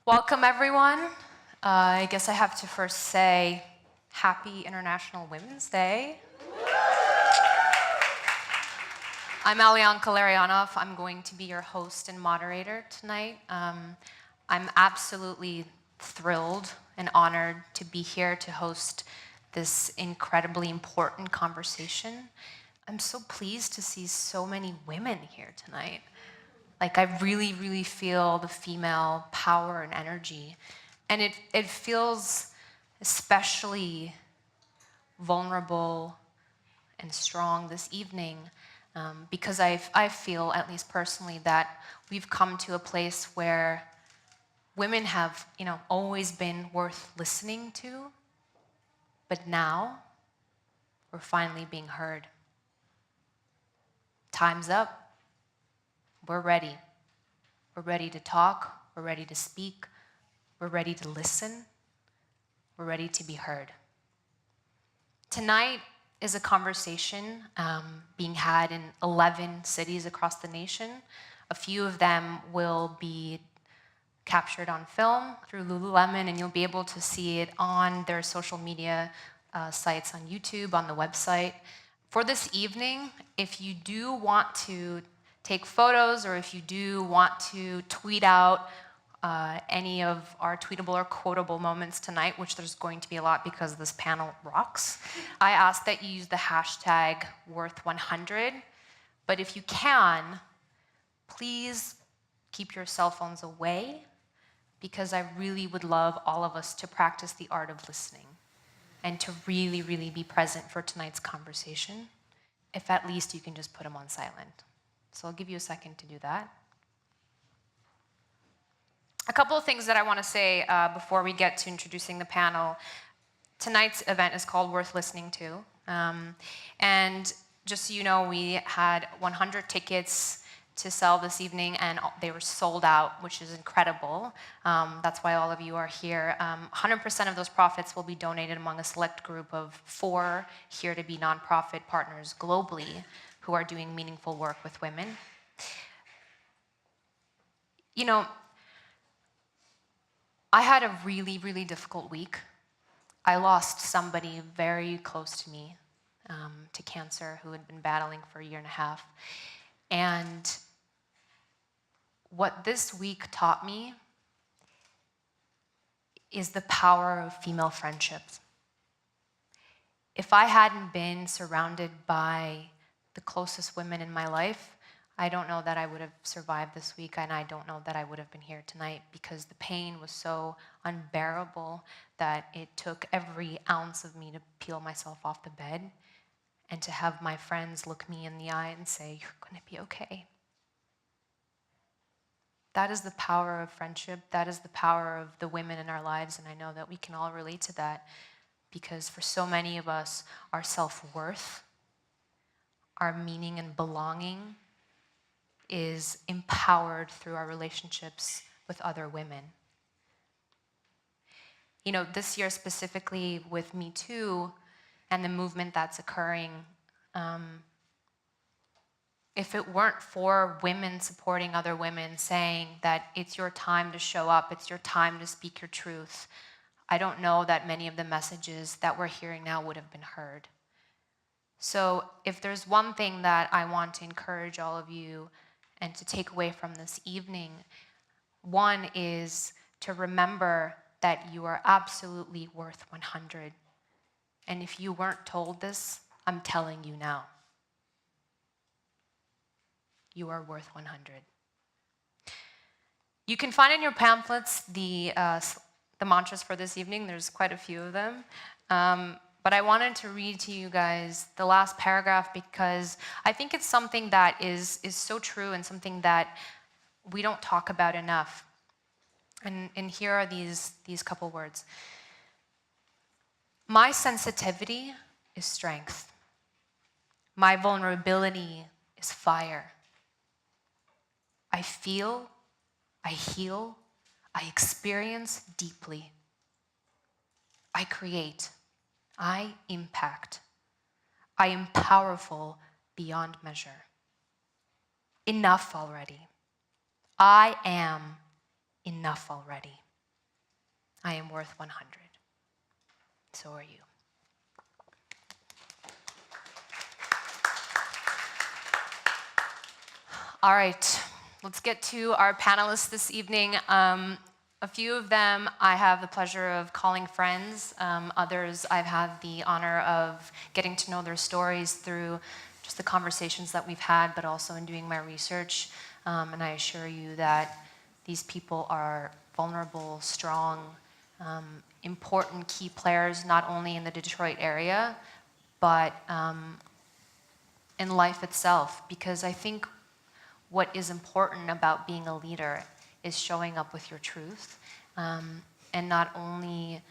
Welcome, everyone. I guess I have to first say Happy International Women's Day. I'm Aliane Kalarionov. I'm going to be your host and moderator tonight. I'm absolutely thrilled and honored to be here to host this incredibly important conversation. I'm so pleased to see so many women here tonight. Like, I really, really feel the female power and energy. And it feels especially vulnerable and strong this evening because I feel, at least personally, that we've come to a place where women have, always been worth listening to, but now we're finally being heard. Time's up. We're ready. We're ready to talk. We're ready to speak. We're ready to listen. We're ready to be heard. Tonight is a conversation being had in 11 cities across the nation. A few of them will be captured on film through Lululemon, and you'll be able to see it on their social media sites on YouTube, on the website. For this evening, if you do want to take photos, or if you do want to tweet out any of our tweetable or quotable moments tonight, which there's going to be a lot because this panel rocks, I ask that you use the hashtag #worth100. But if you can, please keep your cell phones away, because I really would love all of us to practice the art of listening and to really, really be present for tonight's conversation. If at least you can just put them on silent. So I'll give you a second to do that. A couple of things that I want to say before we get to introducing the panel. Tonight's event is called Worth Listening To. And just so you know, we had 100 tickets to sell this evening, and they were sold out, which is incredible. That's why all of you are here. 100% of those profits will be donated among a select group of 4 Here to Be nonprofit partners globally who are doing meaningful work with women. I had a really, really difficult week. I lost somebody very close to me to cancer, who had been battling for a year and a half. And what this week taught me is the power of female friendships. If I hadn't been surrounded by the closest women in my life, I don't know that I would have survived this week, and I don't know that I would have been here tonight, because the pain was so unbearable that it took every ounce of me to peel myself off the bed and to have my friends look me in the eye and say, "You're going to be okay." That is the power of friendship. That is the power of the women in our lives, and I know that we can all relate to that, because for so many of us, our self-worth, our meaning and belonging is empowered through our relationships with other women. This year specifically with Me Too and the movement that's occurring, if it weren't for women supporting other women, saying that it's your time to show up, it's your time to speak your truth, I don't know that many of the messages that we're hearing now would have been heard. So if there's one thing that I want to encourage all of you and to take away from this evening, one is to remember that you are absolutely worth 100. And if you weren't told this, I'm telling you now. You are worth 100. You can find in your pamphlets the mantras for this evening. There's quite a few of them. But I wanted to read to you guys the last paragraph, because I think it's something that is so true and something that we don't talk about enough. And here are these couple words. My sensitivity is strength. My vulnerability is fire. I feel, I heal, I experience deeply. I create. I impact. I am powerful beyond measure. Enough already. I am enough already. I am worth 100. So are you. All right, let's get to our panelists this evening. A few of them I have the pleasure of calling friends. Others I've had the honor of getting to know their stories through just the conversations that we've had, but also in doing my research. And I assure you that these people are vulnerable, strong, important key players, not only in the Detroit area, but in life itself. Because I think what is important about being a leader is showing up with your truth, and not only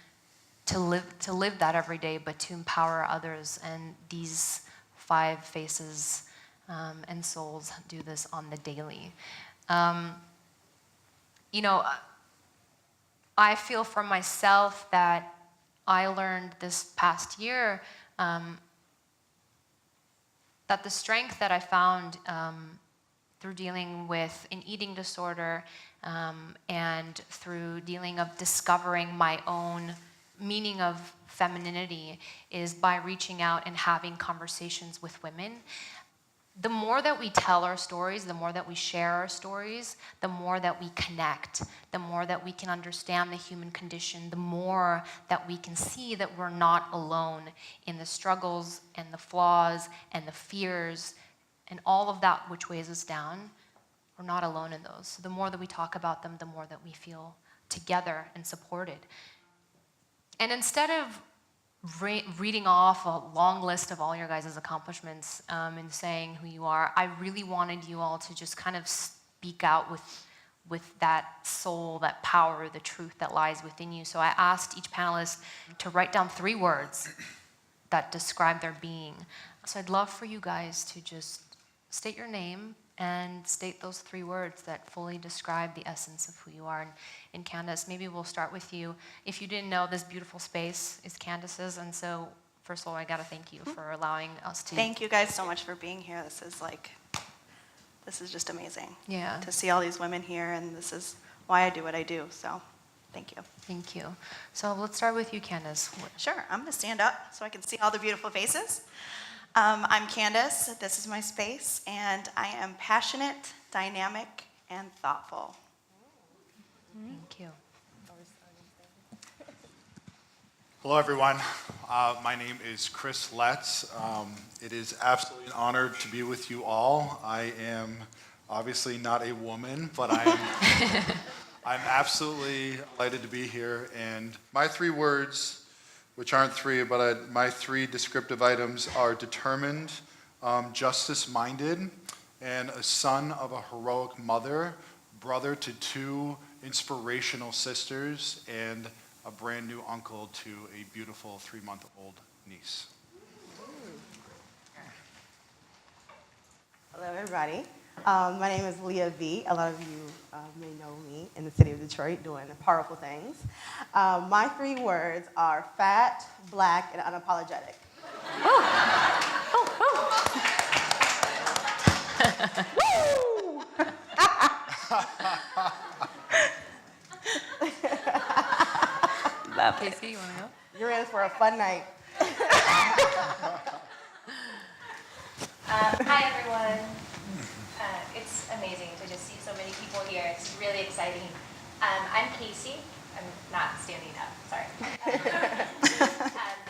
to live that every day, but to empower others. And these 5 faces and souls do this on the daily. You know, I feel for myself that I learned this past year that the strength that I found through dealing with an eating disorder and through discovering my own meaning of femininity is by reaching out and having conversations with women. The more that we tell our stories, the more that we share our stories, the more that we connect, the more that we can understand the human condition, the more that we can see that we're not alone in the struggles and the flaws and the fears and all of that which weighs us down. We're not alone in those. So the more that we talk about them, the more that we feel together and supported. And instead of reading off a long list of all your guys' accomplishments and saying who you are, I really wanted you all to just kind of speak out with that soul, that power, the truth that lies within you. So I asked each panelist to write down 3 words that describe their being. So I'd love for you guys to just state your name and state those 3 words that fully describe the essence of who you are. And Candice, maybe we'll start with you. If you didn't know, this beautiful space is Candice's, and so first of all, I gotta thank you for allowing us to. Thank you guys so much for being here. This is just amazing. Yeah. To see all these women here, and this is why I do what I do. So, thank you. Thank you. So let's start with you, Candice. Sure. I'm gonna stand up so I can see all the beautiful faces. I'm Candice, this is my space, and I am passionate, dynamic, and thoughtful. Thank you. Hello, everyone. My name is Chris Letts. It is absolutely an honor to be with you all. I am obviously not a woman, but I'm absolutely delighted to be here. And my 3 words, which aren't 3, but my 3 descriptive items are determined, justice-minded, and a son of a heroic mother, brother to 2 inspirational sisters, and a brand new uncle to a beautiful 3-month-old niece. Hello, everybody. My name is Leah V. A lot of you may know me in the city of Detroit doing powerful things. My 3 words are fat, black, and unapologetic. Woo! Love it. Casey, you wanna go? You're in for a fun night. Hi, everyone. It's amazing to just see so many people here. It's really exciting. I'm Casey. I'm not standing up, sorry.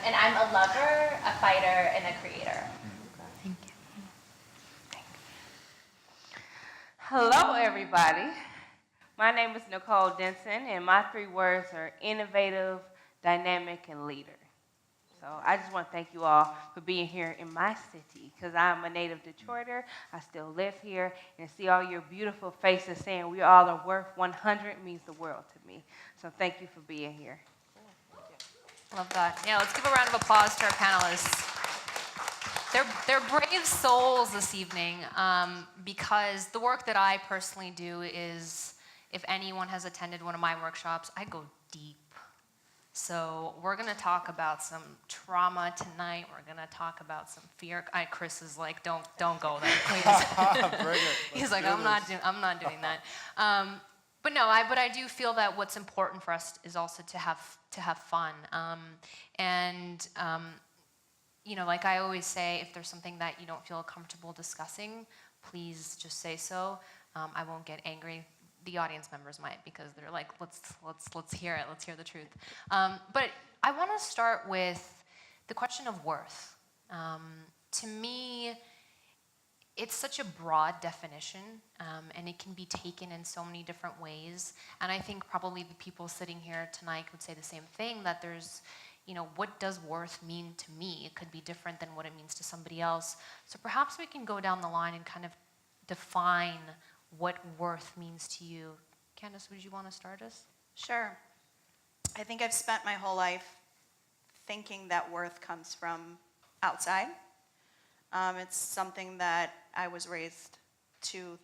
And I'm a lover, a fighter, and a creator. Thank you. Hello, everybody. My name is Nicole Denson, and my 3 words are innovative, dynamic, and leader. So I just want to thank you all for being here in my city, because I'm a native Detroiter. I still live here, and to see all your beautiful faces saying we all are worth 100 means the world to me. So thank you for being here. Love that. Yeah, let's give a round of applause to our panelists. They're brave souls this evening, because the work that I personally do is, if anyone has attended one of my workshops, I go deep. So we're going to talk about some trauma tonight. We're going to talk about some fear. Chris is like, don't go there, please. Bring it. He's like, I'm not doing that. But no, but I do feel that what's important for us is also to have fun. And like I always say, if there's something that you don't feel comfortable discussing, please just say so. I won't get angry. The audience members might, because they're like, let's hear it. Let's hear the truth. But I want to start with the question of worth. To me, it's such a broad definition, and it can be taken in so many different ways. And I think probably the people sitting here tonight would say the same thing, that there's, what does worth mean to me? It could be different than what it means to somebody else. So perhaps we can go down the line and kind of define what worth means to you. Candice, would you want to start us? Sure. I think I've spent my whole life thinking that worth comes from outside. It's something that I was raised to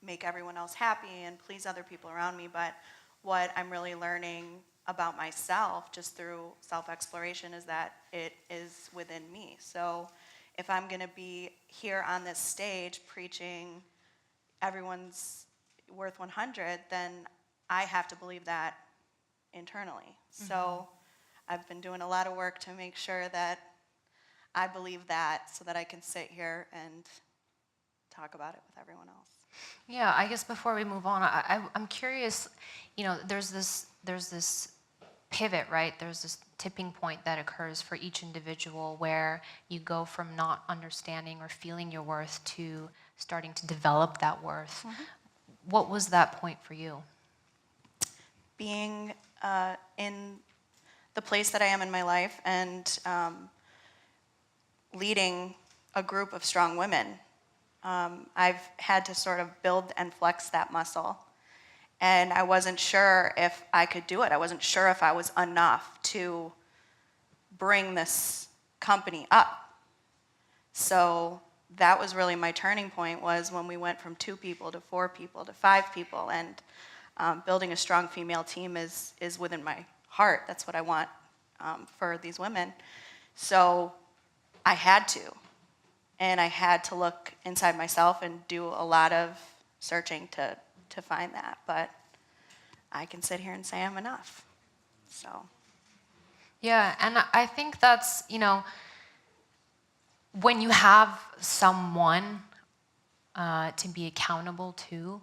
make everyone else happy and please other people around me, but what I'm really learning about myself just through self-exploration is that it is within me. So if I'm going to be here on this stage preaching everyone's worth 100, then I have to believe that internally. So I've been doing a lot of work to make sure that I believe that, so that I can sit here and talk about it with everyone else. Yeah, I guess before we move on, I'm curious, there's this pivot, right? There's this tipping point that occurs for each individual where you go from not understanding or feeling your worth to starting to develop that worth. What was that point for you? Being in the place that I am in my life and leading a group of strong women, I've had to sort of build and flex that muscle. And I wasn't sure if I could do it. I wasn't sure if I was enough to bring this company up. So that was really my turning point, was when we went from 2 people to 4 people to 5 people. And building a strong female team is within my heart. That's what I want for these women. So I had to. And I had to look inside myself and do a lot of searching to find that. But I can sit here and say I'm enough. So. Yeah, and I think that's, when you have someone to be accountable to,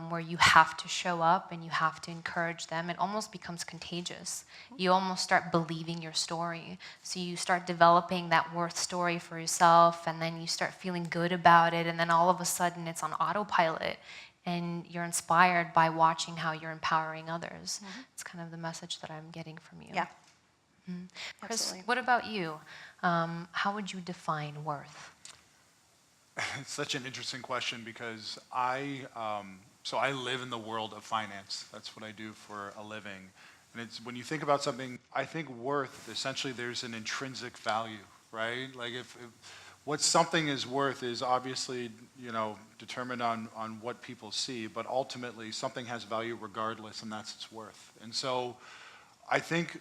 where you have to show up and you have to encourage them, it almost becomes contagious. You almost start believing your story. So you start developing that worth story for yourself, and then you start feeling good about it, and then all of a sudden it's on autopilot, and you're inspired by watching how you're empowering others. It's kind of the message that I'm getting from you. Yeah. Chris, Absolutely. what about you? How would you define worth? It's such an interesting question, because I live in the world of finance. That's what I do for a living. And it's, when you think about something, I think worth, essentially there's an intrinsic value, right? Like if what something is worth is obviously, determined on what people see, but ultimately something has value regardless, and that's its worth. And so I think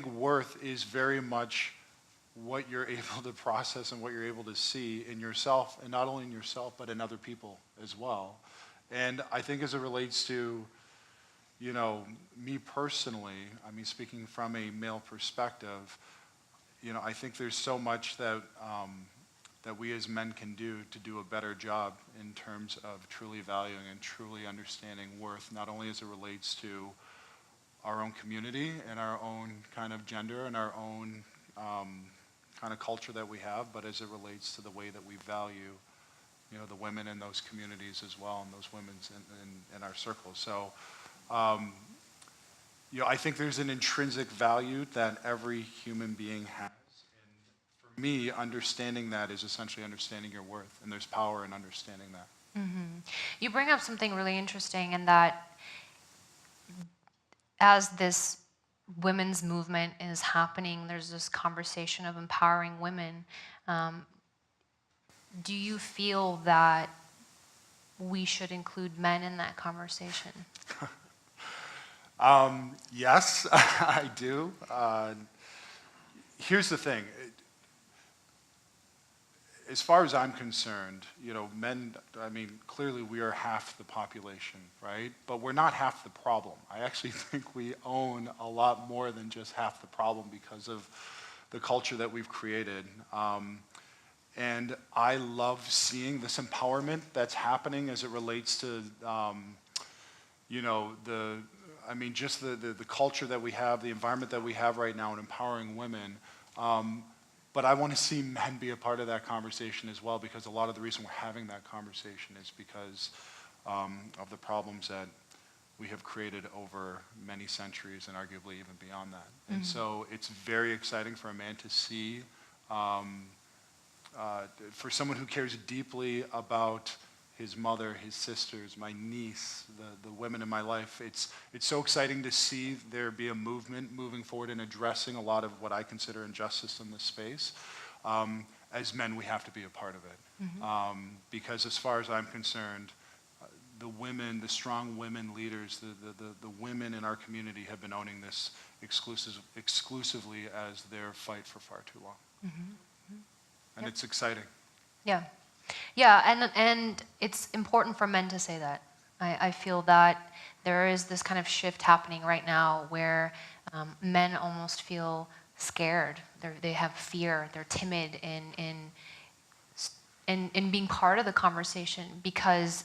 worth is very much what you're able to process and what you're able to see in yourself, and not only in yourself, but in other people as well. And I think as it relates to, me personally, speaking from a male perspective, I think there's so much that we as men can do to do a better job in terms of truly valuing and truly understanding worth, not only as it relates to our own community and our own kind of gender and our own kind of culture that we have, but as it relates to the way that we value, the women in those communities as well, and those women in our circles. So, I think there's an intrinsic value that every human being has. And for me, understanding that is essentially understanding your worth, and there's power in understanding that. You bring up something really interesting, in that as this women's movement is happening, there's this conversation of empowering women. Do you feel that we should include men in that conversation? Yes, I do. Here's the thing. as far as I'm concerned, men, I mean, clearly we are half the population, right? But we're not half the problem. I actually think we own a lot more than just half the problem because of the culture that we've created. And I love seeing this empowerment that's happening as it relates to, just the culture that we have, the environment that we have right now in empowering women. But I want to see men be a part of that conversation as well, because a lot of the reason we're having that conversation is because of the problems that we have created over many centuries and arguably even beyond that. Mm-hmm. And so it's very exciting for a man to see, for someone who cares deeply about his mother, his sisters, my niece, the women in my life. It's so exciting to see there be a movement moving forward and addressing a lot of what I consider injustice in this space. As men, we have to be a part of it. Mm-hmm. Because as far as I'm concerned, the women, the strong women leaders, the women in our community have been owning this exclusively as their fight for far too long. Mm-hmm. And It's exciting. Yeah. Yeah, and it's important for men to say that. I feel that there is this kind of shift happening right now where men almost feel scared. They have fear. They're timid in being part of the conversation, because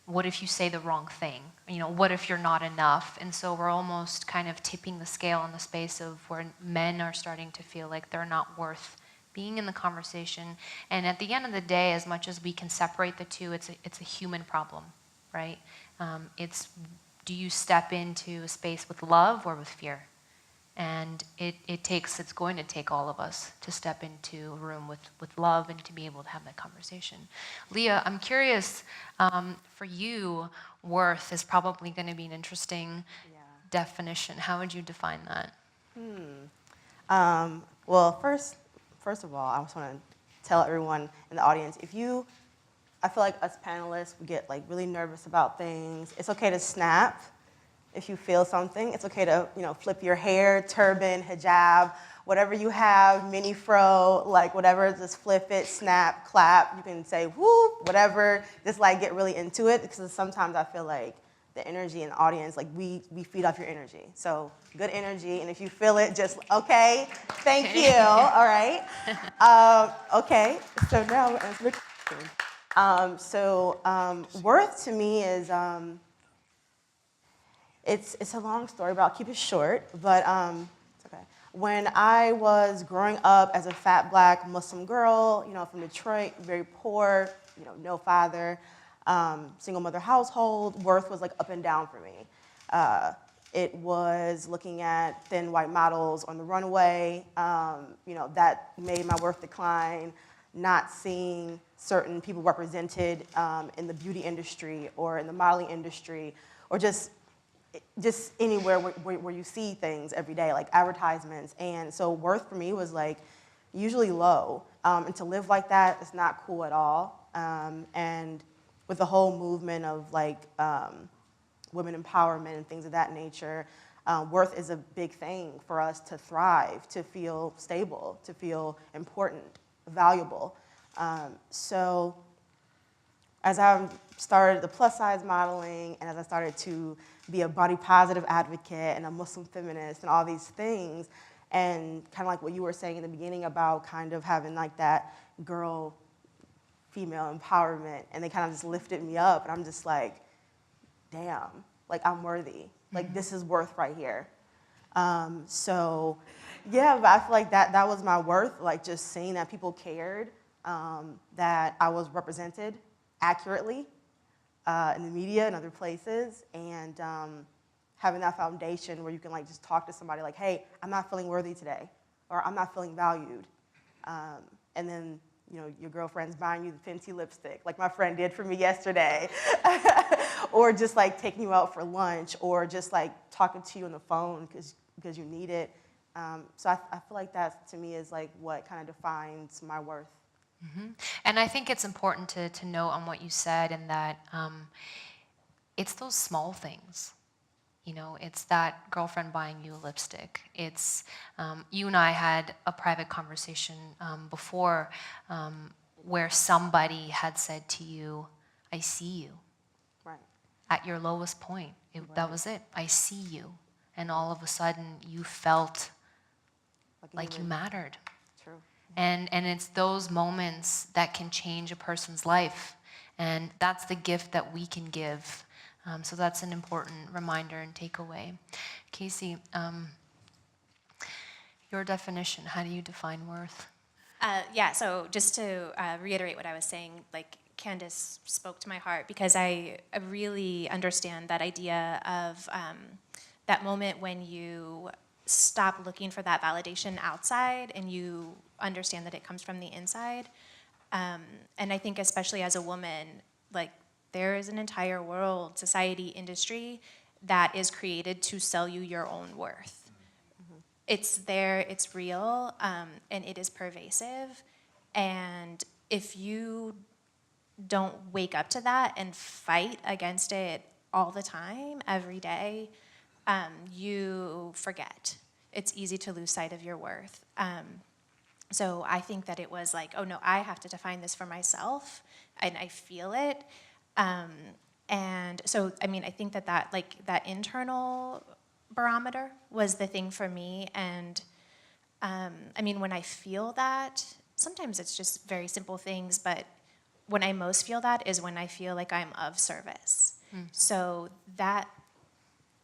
what if you say the wrong thing? What if you're not enough? And so we're almost kind of tipping the scale in the space of where men are starting to feel like they're not worth being in the conversation. And at the end of the day, as much as we can separate the two, it's a human problem, right? It's, do you step into a space with love or with fear? And it's going to take all of us to step into a room with love and to be able to have that conversation. Leah, I'm curious, for you, worth is probably going to be an interesting definition. How would you define that? Well, First of all, I just want to tell everyone in the audience, I feel like us panelists, we get really nervous about things. It's okay to snap if you feel something. It's okay to, flip your hair, turban, hijab, whatever you have, mini fro, whatever, just flip it, snap, clap. You can say whoop, whatever, just get really into it, because sometimes I feel like the energy in the audience, we feed off your energy. So good energy, and if you feel it, just, okay, thank you, all right. Okay, so now I'm going to answer the question. Worth to me is, it's a long story, but I'll keep it short, but it's okay. When I was growing up as a fat Black Muslim girl, from Detroit, very poor, no father, single mother household, worth was up and down for me. It was looking at thin white models on the runway, that made my worth decline, not seeing certain people represented in the beauty industry or in the modeling industry, or just anywhere where you see things every day, like advertisements. And so worth for me was usually low. And to live like that is not cool at all. And with the whole movement of women empowerment and things of that nature, worth is a big thing for us to thrive, to feel stable, to feel important, valuable. So as I started the plus size modeling, and as I started to be a body positive advocate and a Muslim feminist and all these things, and kind of like what you were saying in the beginning about kind of having that girl female empowerment, and they kind of just lifted me up, and I'm just damn, I'm worthy. This is worth right here. So yeah, but I feel like that was my worth, just seeing that people cared, that I was represented accurately in the media and other places, and having that foundation where you can just talk to somebody hey, I'm not feeling worthy today, or I'm not feeling valued. And then your girlfriend's buying you the Fenty lipstick, like my friend did for me yesterday. Or just taking you out for lunch, or just talking to you on the phone because you need it. So I feel like that to me is what kind of defines my worth. Mm-hmm. And I think it's important to note on what you said, and that it's those small things. It's that girlfriend buying you a lipstick. It's, you and I had a private conversation before where somebody had said to you, I see you. Right. At your lowest point. That was it. I see you. And all of a sudden, you felt like you mattered. True. And it's those moments that can change a person's life. And that's the gift that we can give. So that's an important reminder and takeaway. Casey, your definition, how do you define worth? Yeah, so just to reiterate what I was saying, like Candice spoke to my heart because I really understand that idea of that moment when you stop looking for that validation outside and you understand that it comes from the inside. And I think especially as a woman, like there is an entire world, society, industry that is created to sell you your own worth. It's there, it's real, and it is pervasive. And if you don't wake up to that and fight against it all the time, every day, you forget. It's easy to lose sight of your worth. So I think that it was like, oh no, I have to define this for myself, and I feel it. And so, I mean, I think that like that internal barometer was the thing for me. And I mean, when I feel that, sometimes it's just very simple things, but when I most feel that is when I feel like I'm of service. So that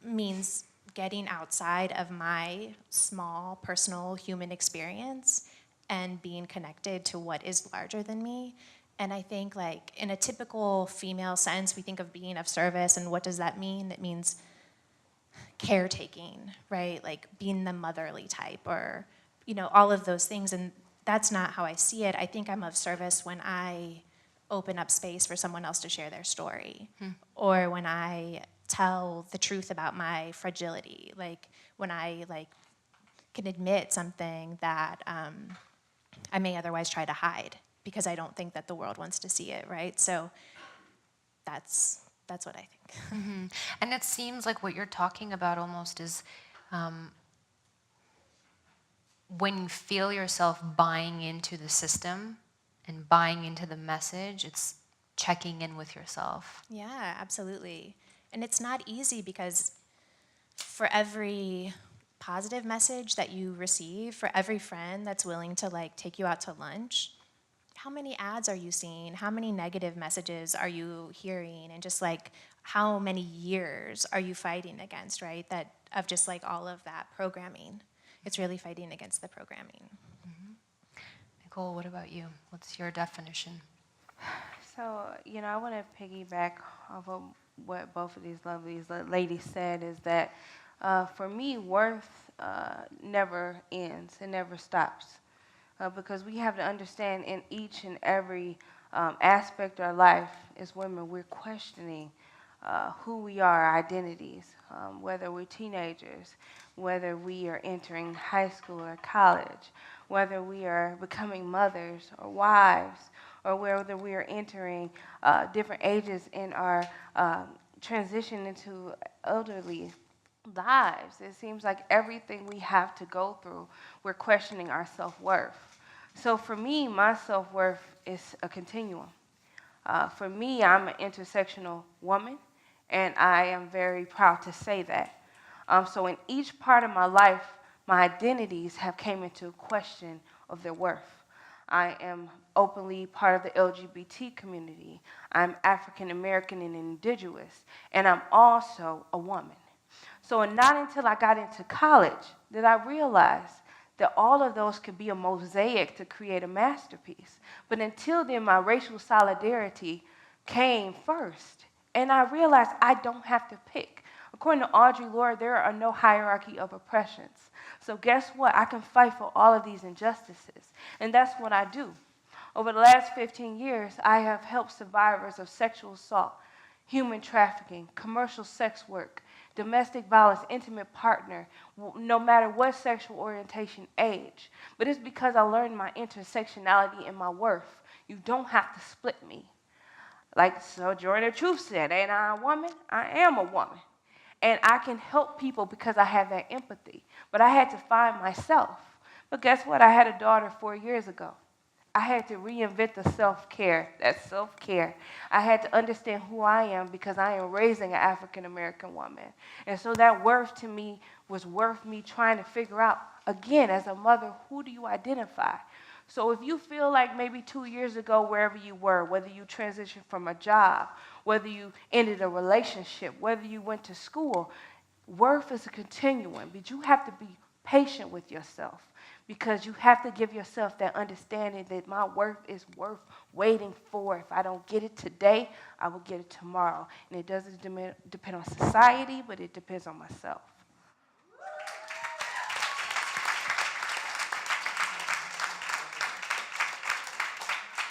means getting outside of my small personal human experience and being connected to what is larger than me. And I think like in a typical female sense, we think of being of service, and what does that mean? It means caretaking, right? Like being the motherly type, or, you know, all of those things. And that's not how I see it. I think I'm of service when I open up space for someone else to share their story, or when I tell the truth about my fragility, like when I like can admit something that I may otherwise try to hide because I don't think that the world wants to see it, right? So that's what I think. And it seems like what you're talking about almost is when you feel yourself buying into the system and buying into the message, it's checking in with yourself. Yeah, absolutely. And it's not easy because for every positive message that you receive, for every friend that's willing to like take you out to lunch, how many ads are you seeing? How many negative messages are you hearing? And just like how many years are you fighting against, right? That of just like all of that programming. It's really fighting against the programming. Nicole, what about you? What's your definition? So, you know, I want to piggyback off of what both of these lovely ladies said, is that for me, worth never ends. It never stops. Because we have to understand in each and every aspect of our life as women, we're questioning who we are, our identities, whether we're teenagers, whether we are entering high school or college, whether we are becoming mothers or wives, or whether we are entering different ages in our transition into elderly lives. It seems like everything we have to go through, we're questioning our self-worth. So for me, my self-worth is a continuum. For me, I'm an intersectional woman, and I am very proud to say that. So in each part of my life, my identities have came into question of their worth. I am openly part of the LGBT community. I'm African American and indigenous, and I'm also a woman. So not until I got into college did I realize that all of those could be a mosaic to create a masterpiece. But until then, my racial solidarity came first. And I realized I don't have to pick. According to Audre Lorde, there are no hierarchy of oppressions. So guess what? I can fight for all of these injustices. And that's what I do. Over the last 15 years, I have helped survivors of sexual assault, human trafficking, commercial sex work, domestic violence, intimate partner, no matter what sexual orientation, age. But it's because I learned my intersectionality and my worth. You don't have to split me. Like Jadore Detroit said, ain't I a woman? I am a woman. And I can help people because I have that empathy. But I had to find myself. But guess what? I had a daughter 4 years ago. I had to reinvent the self-care, that self-care. I had to understand who I am because I am raising an African-American woman. And so that worth to me was worth me trying to figure out, again, as a mother, who do you identify? So if you feel like maybe 2 years ago, wherever you were, whether you transitioned from a job, whether you ended a relationship, whether you went to school, worth is a continuum, but you have to be patient with yourself. Because you have to give yourself that understanding that my worth is worth waiting for. If I don't get it today, I will get it tomorrow. And it doesn't depend on society, but it depends on myself.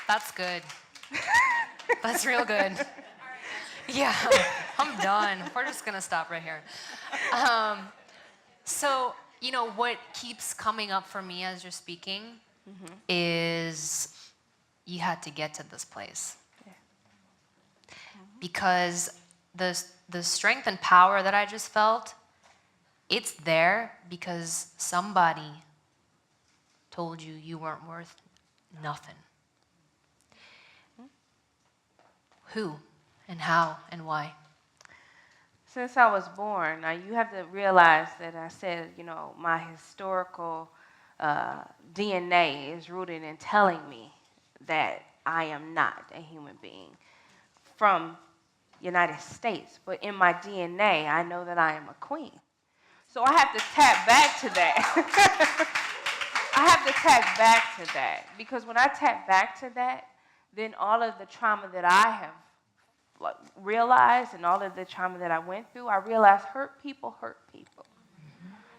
That's good. That's real good. Yeah, I'm done. We're just gonna stop right here. So, you know, what keeps coming up for me as you're speaking is you had to get to this place. Yeah. Because the strength and power that I just felt, it's there because somebody told you you weren't worth nothing. Who and how and why? Since I was born, now you have to realize that I said, you know, my historical DNA is rooted in telling me that I am not a human being from United States. But in my DNA, I know that I am a queen. So I have to tap back to that. I have to tap back to that. Because when I tap back to that, then all of the trauma that I have realized and all of the trauma that I went through, I realized hurt people hurt people.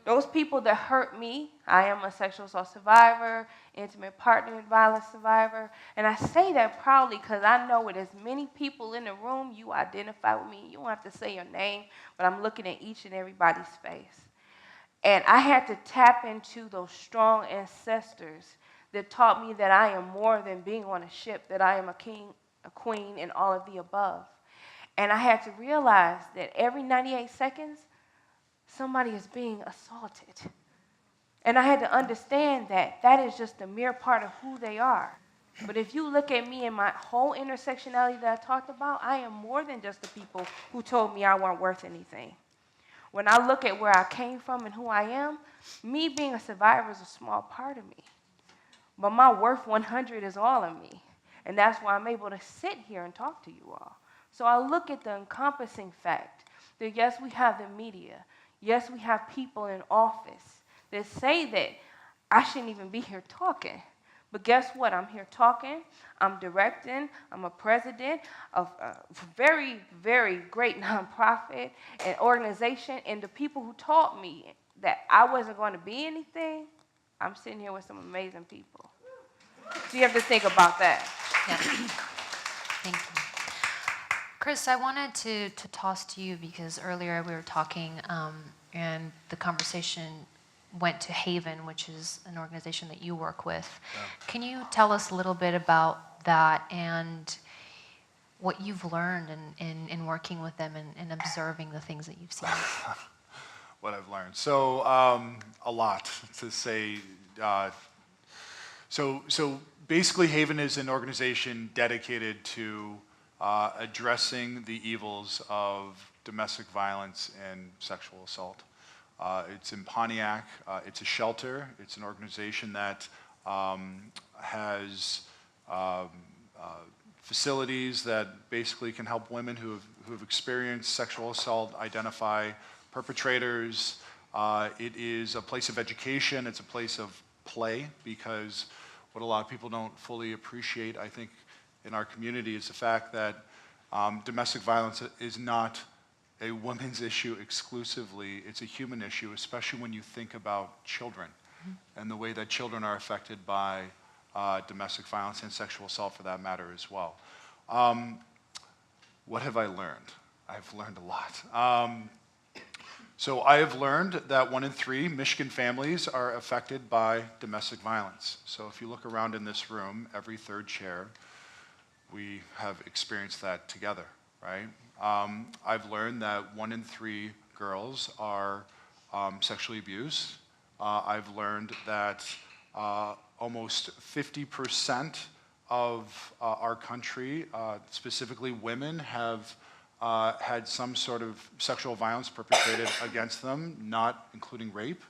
Those people that hurt me, I am a sexual assault survivor, intimate partner violence survivor, and I say that proudly because I know with as many people in the room, you identify with me. You don't have to say your name, but I'm looking at each and everybody's face. And I had to tap into those strong ancestors that taught me that I am more than being on a ship, that I am a king, a queen, and all of the above. And I had to realize that every 98 seconds, somebody is being assaulted. And I had to understand that that is just a mere part of who they are. But if you look at me and my whole intersectionality that I talked about, I am more than just the people who told me I weren't worth anything. When I look at where I came from and who I am, me being a survivor is a small part of me. But my worth 100 is all of me. And that's why I'm able to sit here and talk to you all. So I look at the encompassing fact that yes, we have the media. Yes, we have people in office that say that I shouldn't even be here talking. But guess what? I'm here talking. I'm directing. I'm a president of a very, very great nonprofit and organization. And the people who taught me that I wasn't going to be anything, I'm sitting here with some amazing people. So you have to think about that. Yeah. Thank you. Chris, I wanted to toss to you because earlier we were talking and the conversation went to Haven, which is an organization that you work with. Yeah. Can you tell us a little bit about that and what you've learned in working with them and observing the things that you've seen? What I've learned. So a lot to say. So basically Haven is an organization dedicated to addressing the evils of domestic violence and sexual assault. It's in Pontiac. It's a shelter. It's an organization that has facilities that basically can help women who have experienced sexual assault identify perpetrators. It is a place of education. It's a place of play, because what a lot of people don't fully appreciate, I think, in our community is the fact that domestic violence is not a woman's issue exclusively. It's a human issue, especially when you think about children and the way that children are affected by domestic violence and sexual assault for that matter as well. What have I learned? I've learned a lot. So I have learned that 1 in 3 Michigan families are affected by domestic violence. So if you look around in this room, every third chair, we have experienced that together, right? I've learned that 1 in 3 girls are sexually abused. I've learned that almost 50% of our country, specifically women, have had some sort of sexual violence perpetrated against them, not including rape.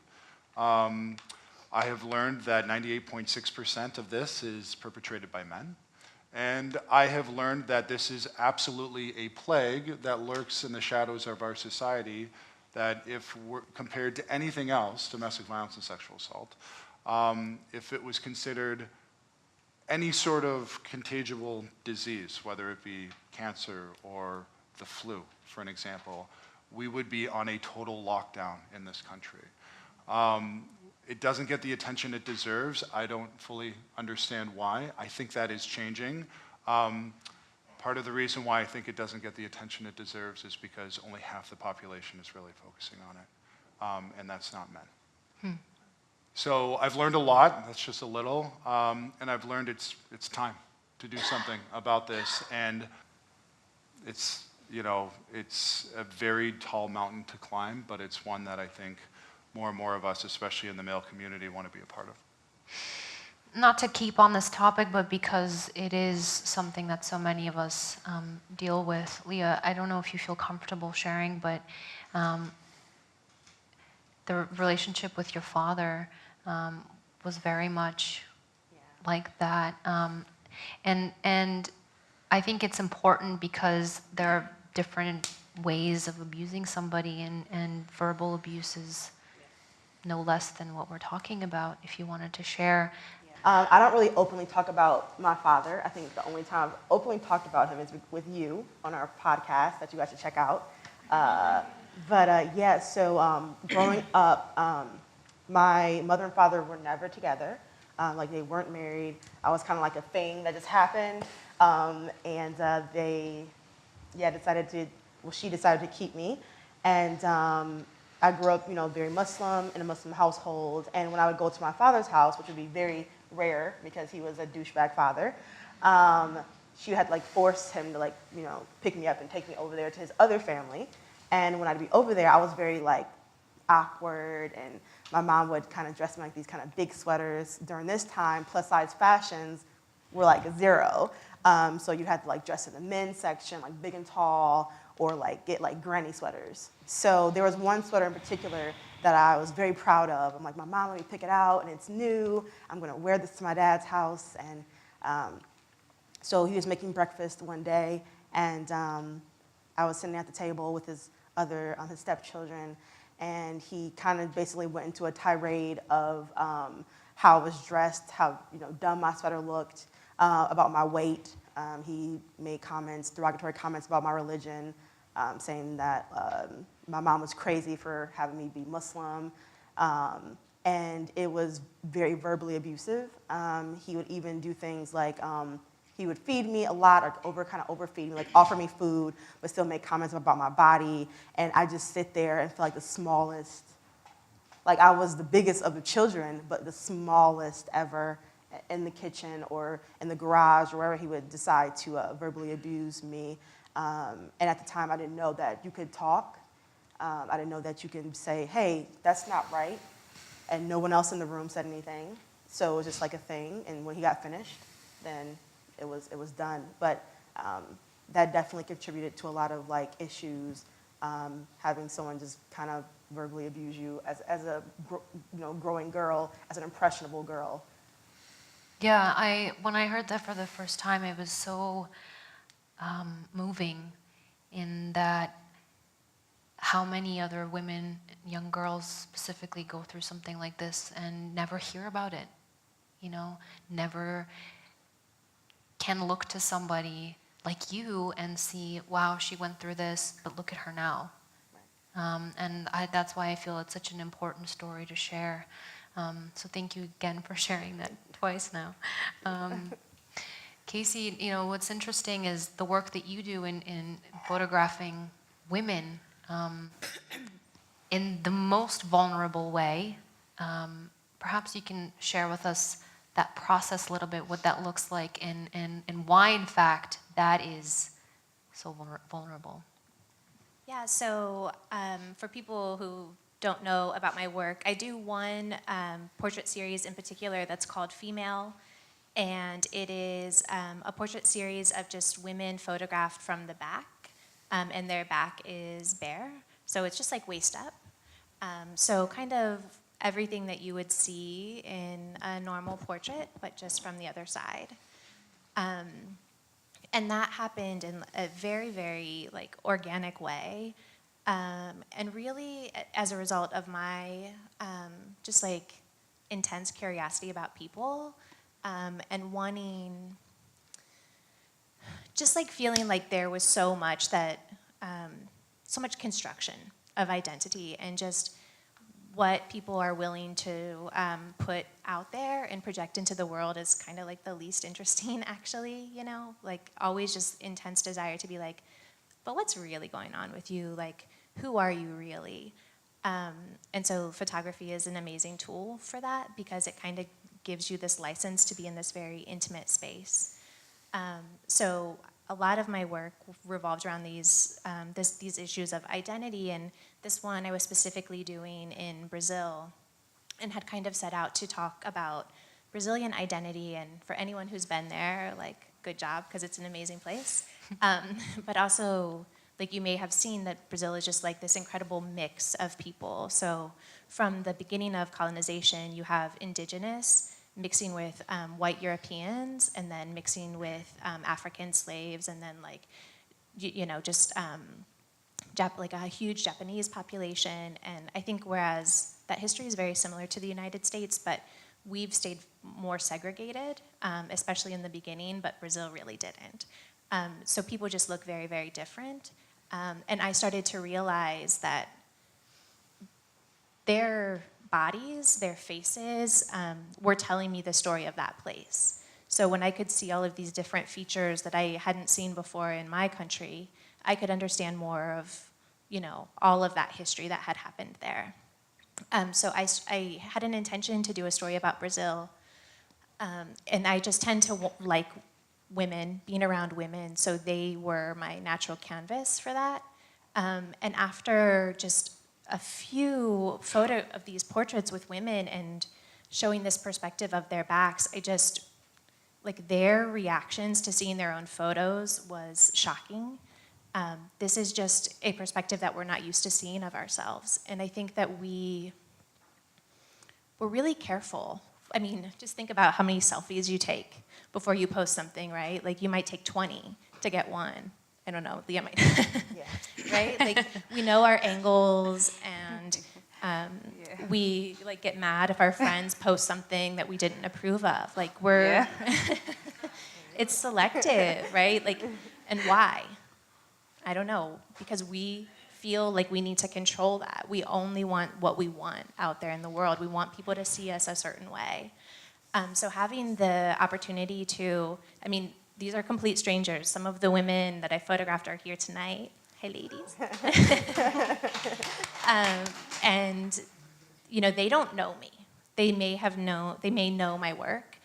I have learned that 98.6% of this is perpetrated by men. And I have learned that this is absolutely a plague that lurks in the shadows of our society, that if we're compared to anything else, domestic violence and sexual assault, if it was considered any sort of contagious disease, whether it be cancer or the flu, for an example, we would be on a total lockdown in this country. It doesn't get the attention it deserves. I don't fully understand why. I think that is changing. Part of the reason why I think it doesn't get the attention it deserves is because only half the population is really focusing on it, and that's not men. So I've learned a lot, that's just a little, and I've learned it's time to do something about this, and it's a very tall mountain to climb, but it's one that I think more and more of us, especially in the male community, want to be a part of. Not to keep on this topic, but because it is something that so many of us deal with. Leah, I don't know if you feel comfortable sharing, but the relationship with your father was very much like that. And I think it's important because there are different ways of abusing somebody, and verbal abuse is no less than what we're talking about, if you wanted to share. I don't really openly talk about my father. I think the only time I've openly talked about him is with you on our podcast that you guys should check out. So growing up, my mother and father were never together. Like, they weren't married. I was kind of like a thing that just happened. She decided to keep me. And I grew up, very Muslim, in a Muslim household. And when I would go to my father's house, which would be very rare because he was a douchebag father, she had forced him to pick me up and take me over there to his other family. And when I'd be over there, I was very awkward, and my mom would kind of dress me these kind of big sweaters. During this time, plus size fashions were zero. So you had to dress in the men's section, big and tall, or get granny sweaters. So there was one sweater in particular that I was very proud of. I'm like, my mom, let me pick it out, and it's new. I'm gonna wear this to my dad's house. And so he was making breakfast one day, and I was sitting at the table with his stepchildren, and he kind of basically went into a tirade of how I was dressed, how dumb my sweater looked, about my weight. He made derogatory comments about my religion, saying that my mom was crazy for having me be Muslim, and it was very verbally abusive. He would even do things like he would feed me a lot, or overfeed me, offer me food, but still make comments about my body, and I just sit there and feel like the smallest. I was the biggest of the children, but the smallest ever in the kitchen or in the garage or wherever he would decide to verbally abuse me. And at the time, I didn't know that you could talk. I didn't know that you can say, hey, that's not right. And no one else in the room said anything. So it was just a thing. And when he got finished, then it was done. But that definitely contributed to a lot of issues, having someone just kind of verbally abuse you as a growing girl, as an impressionable girl. Yeah, when I heard that for the first time, it was so moving, in that how many other women, young girls specifically, go through something like this and never hear about it, never can look to somebody like you and see, wow, she went through this, but look at her now. And that's why I feel it's such an important story to share. So thank you again for sharing that twice now. Casey, what's interesting is the work that you do in photographing women in the most vulnerable way. Perhaps you can share with us that process a little bit, what that looks like, and why, in fact, that is so vulnerable. Yeah, so for people who don't know about my work, I do one portrait series in particular that's called Female, and it is a portrait series of just women photographed from the back, and their back is bare, so it's just like waist up. So kind of everything that you would see in a normal portrait, but just from the other side. And that happened in a very, very like organic way. And really as a result of my just like intense curiosity about people, and wanting, just like feeling like there was so much so much construction of identity and just what people are willing to put out there and project into the world is kind of like the least interesting, actually, like always just intense desire to be like, but what's really going on with you? Like, who are you really? And so photography is an amazing tool for that because it kind of gives you this license to be in this very intimate space. So a lot of my work revolves around these issues of identity, and this one I was specifically doing in Brazil and had kind of set out to talk about Brazilian identity, and for anyone who's been there, like, good job, because it's an amazing place. But also, like, you may have seen that Brazil is just like this incredible mix of people. So from the beginning of colonization, you have indigenous mixing with white Europeans, and then mixing with African slaves, and then like, just like a huge Japanese population. And I think whereas that history is very similar to the United States, but we've stayed more segregated, especially in the beginning, but Brazil really didn't. So people just look very, very different. And I started to realize that their bodies, their faces, were telling me the story of that place. So when I could see all of these different features that I hadn't seen before in my country, I could understand more of, all of that history that had happened there. So I had an intention to do a story about Brazil, and I just tend to like women, being around women, so they were my natural canvas for that. And after just a few photo of these portraits with women and showing this perspective of their backs, I just, like, their reactions to seeing their own photos was shocking. This is just a perspective that we're not used to seeing of ourselves. And I think that we're really careful. I mean, just think about how many selfies you take before you post something, right? Like, you might take 20 to get one. I don't know, Leah might. Yeah. Right? Like, we know our angles, and we like get mad if our friends post something that we didn't approve of. Like, it's selective, right? Like, and why? I don't know, because we feel like we need to control that. We only want what we want out there in the world. We want people to see us a certain way. So having the opportunity to, I mean, these are complete strangers. Some of the women that I photographed are here tonight. Hi, ladies. And, they don't know me. They may know my work,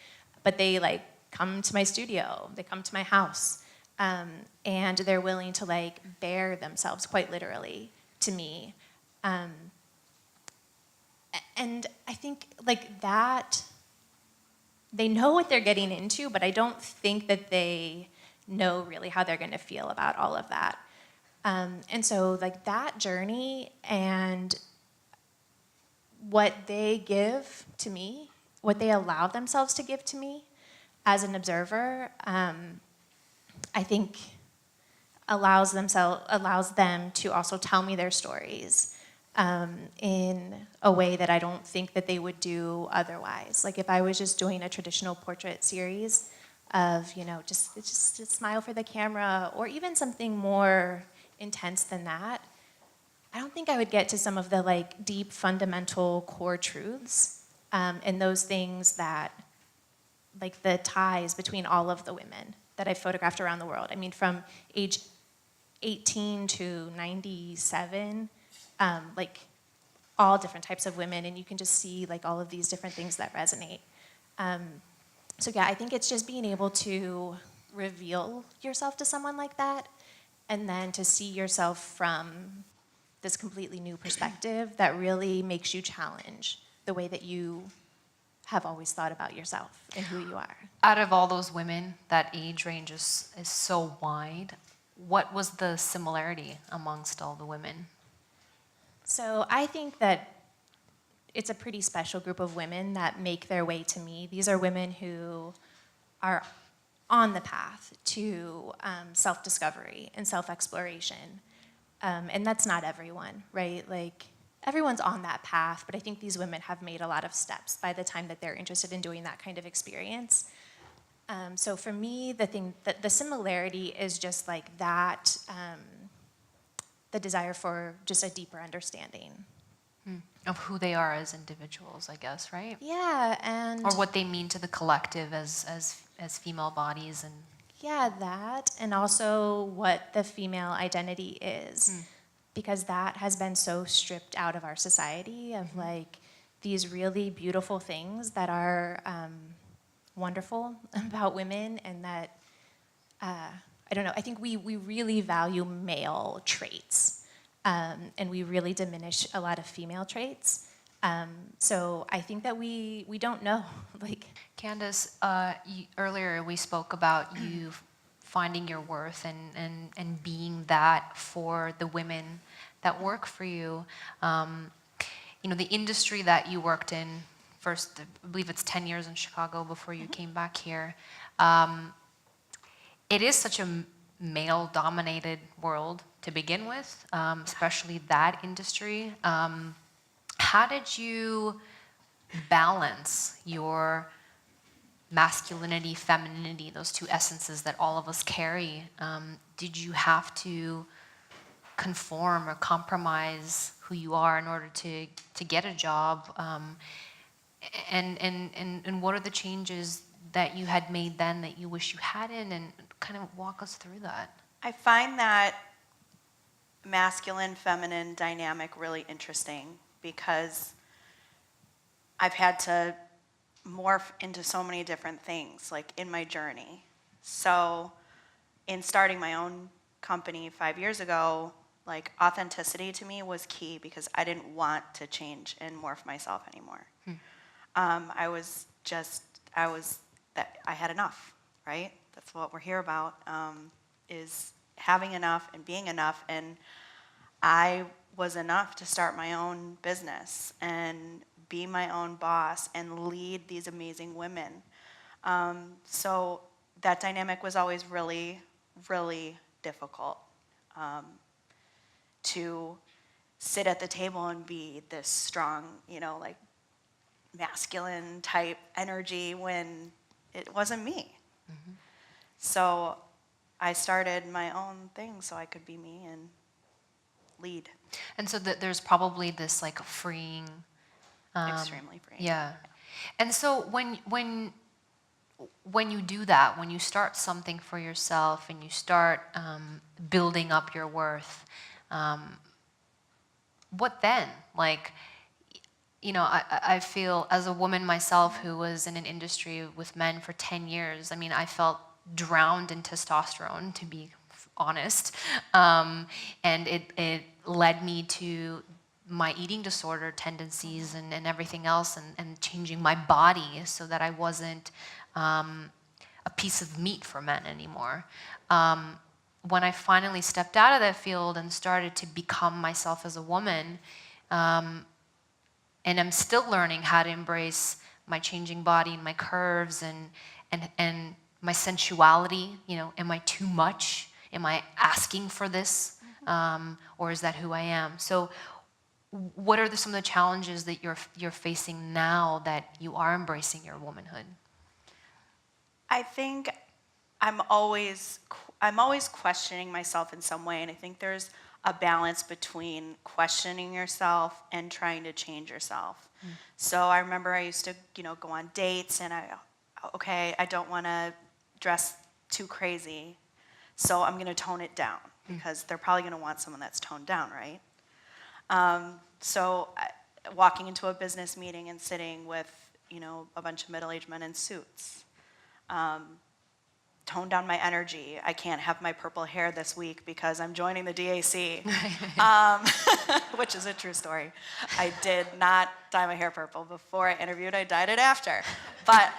but they, like, come to my studio. They come to my house. And they're willing to, like, bare themselves quite literally to me. And I think, like, that, they know what they're getting into, but I don't think that they know really how they're going to feel about all of that. And so, like, that journey and what they give to me, what they allow themselves to give to me as an observer, I think allows them to also tell me their stories in a way that I don't think that they would do otherwise. Like, if I was just doing a traditional portrait series of, just a smile for the camera, or even something more intense than that, I don't think I would get to some of the, like, deep, fundamental core truths, and those things that, like, the ties between all of the women that I've photographed around the world. I mean, from age 18 to 97, like, all different types of women, and you can just see, like, all of these different things that resonate. So yeah, I think it's just being able to reveal yourself to someone like that, and then to see yourself from this completely new perspective that really makes you challenge the way that you have always thought about yourself and who you are. Out of all those women, that age range is so wide. What was the similarity amongst all the women? So I think that it's a pretty special group of women that make their way to me. These are women who are on the path to self-discovery and self-exploration. And that's not everyone, right? Like, everyone's on that path, but I think these women have made a lot of steps by the time that they're interested in doing that kind of experience. So for me, the similarity is just like that, the desire for just a deeper understanding. Of who they are as individuals, I guess, right? Yeah, and Or what they mean to the collective as female bodies and yeah, that, and also what the female identity is, because that has been so stripped out of our society of like these really beautiful things that are wonderful about women, and that I don't know. I think we really value male traits, and we really diminish a lot of female traits. So I think that we don't know. Like, Candice, earlier we spoke about you finding your worth and being that for the women that work for you. You know, the industry that you worked in, first, I believe it's 10 years in Chicago before you came back here. It is such a male-dominated world to begin with, especially that industry. How did you balance your masculinity, femininity, those two essences that all of us carry? Did you have to conform or compromise who you are in order to get a job? And what are the changes that you had made then that you wish you hadn't? And kind of walk us through that. I find that masculine feminine dynamic really interesting because I've had to morph into so many different things, like in my journey. So in starting my own company 5 years ago, like authenticity to me was key because I didn't want to change and morph myself anymore. I had enough, right? That's what we're here about, is having enough and being enough. And I was enough to start my own business and be my own boss and lead these amazing women. So that dynamic was always really, really difficult, to sit at the table and be this strong, like masculine type energy when it wasn't me. So I started my own thing so I could be me and lead. And so there's probably this like freeing. Extremely freeing. Yeah. And so when you do that, when you start something for yourself and you start building up your worth, what then? Like, I feel as a woman myself who was in an industry with men for 10 years, I mean, I felt drowned in testosterone, to be honest. And it led me to my eating disorder tendencies and everything else, and changing my body so that I wasn't a piece of meat for men anymore. When I finally stepped out of that field and started to become myself as a woman, and I'm still learning how to embrace my changing body and my curves and my sensuality. Am I too much? Am I asking for this? Or is that who I am? So what are some of the challenges that you're facing now that you are embracing your womanhood? I think I'm always questioning myself in some way, and I think there's a balance between questioning yourself and trying to change yourself. So I remember I used to, go on dates, and I don't want to dress too crazy, so I'm going to tone it down because they're probably going to want someone that's toned down, right? So walking into a business meeting and sitting with, a bunch of middle-aged men in suits. tone down my energy. I can't have my purple hair this week because I'm joining the DAC, which is a true story. I did not dye my hair purple before I interviewed. I dyed it after. But,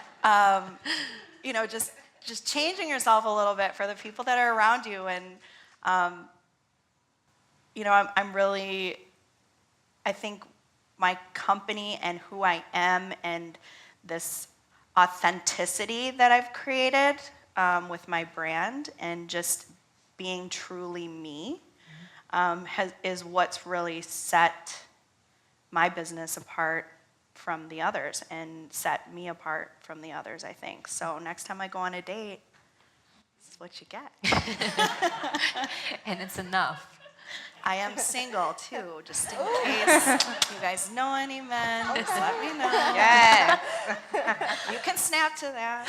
you know, just changing yourself a little bit for the people that are around you. And, you know, I'm really, I think my company and who I am and this authenticity that I've created with my brand and just being truly me is what's really set my business apart from the others and set me apart from the others, I think. So next time I go on a date, this is what you get. And it's enough. I am single too, just in case you guys know any men, just let me know. Yes. You can snap to that.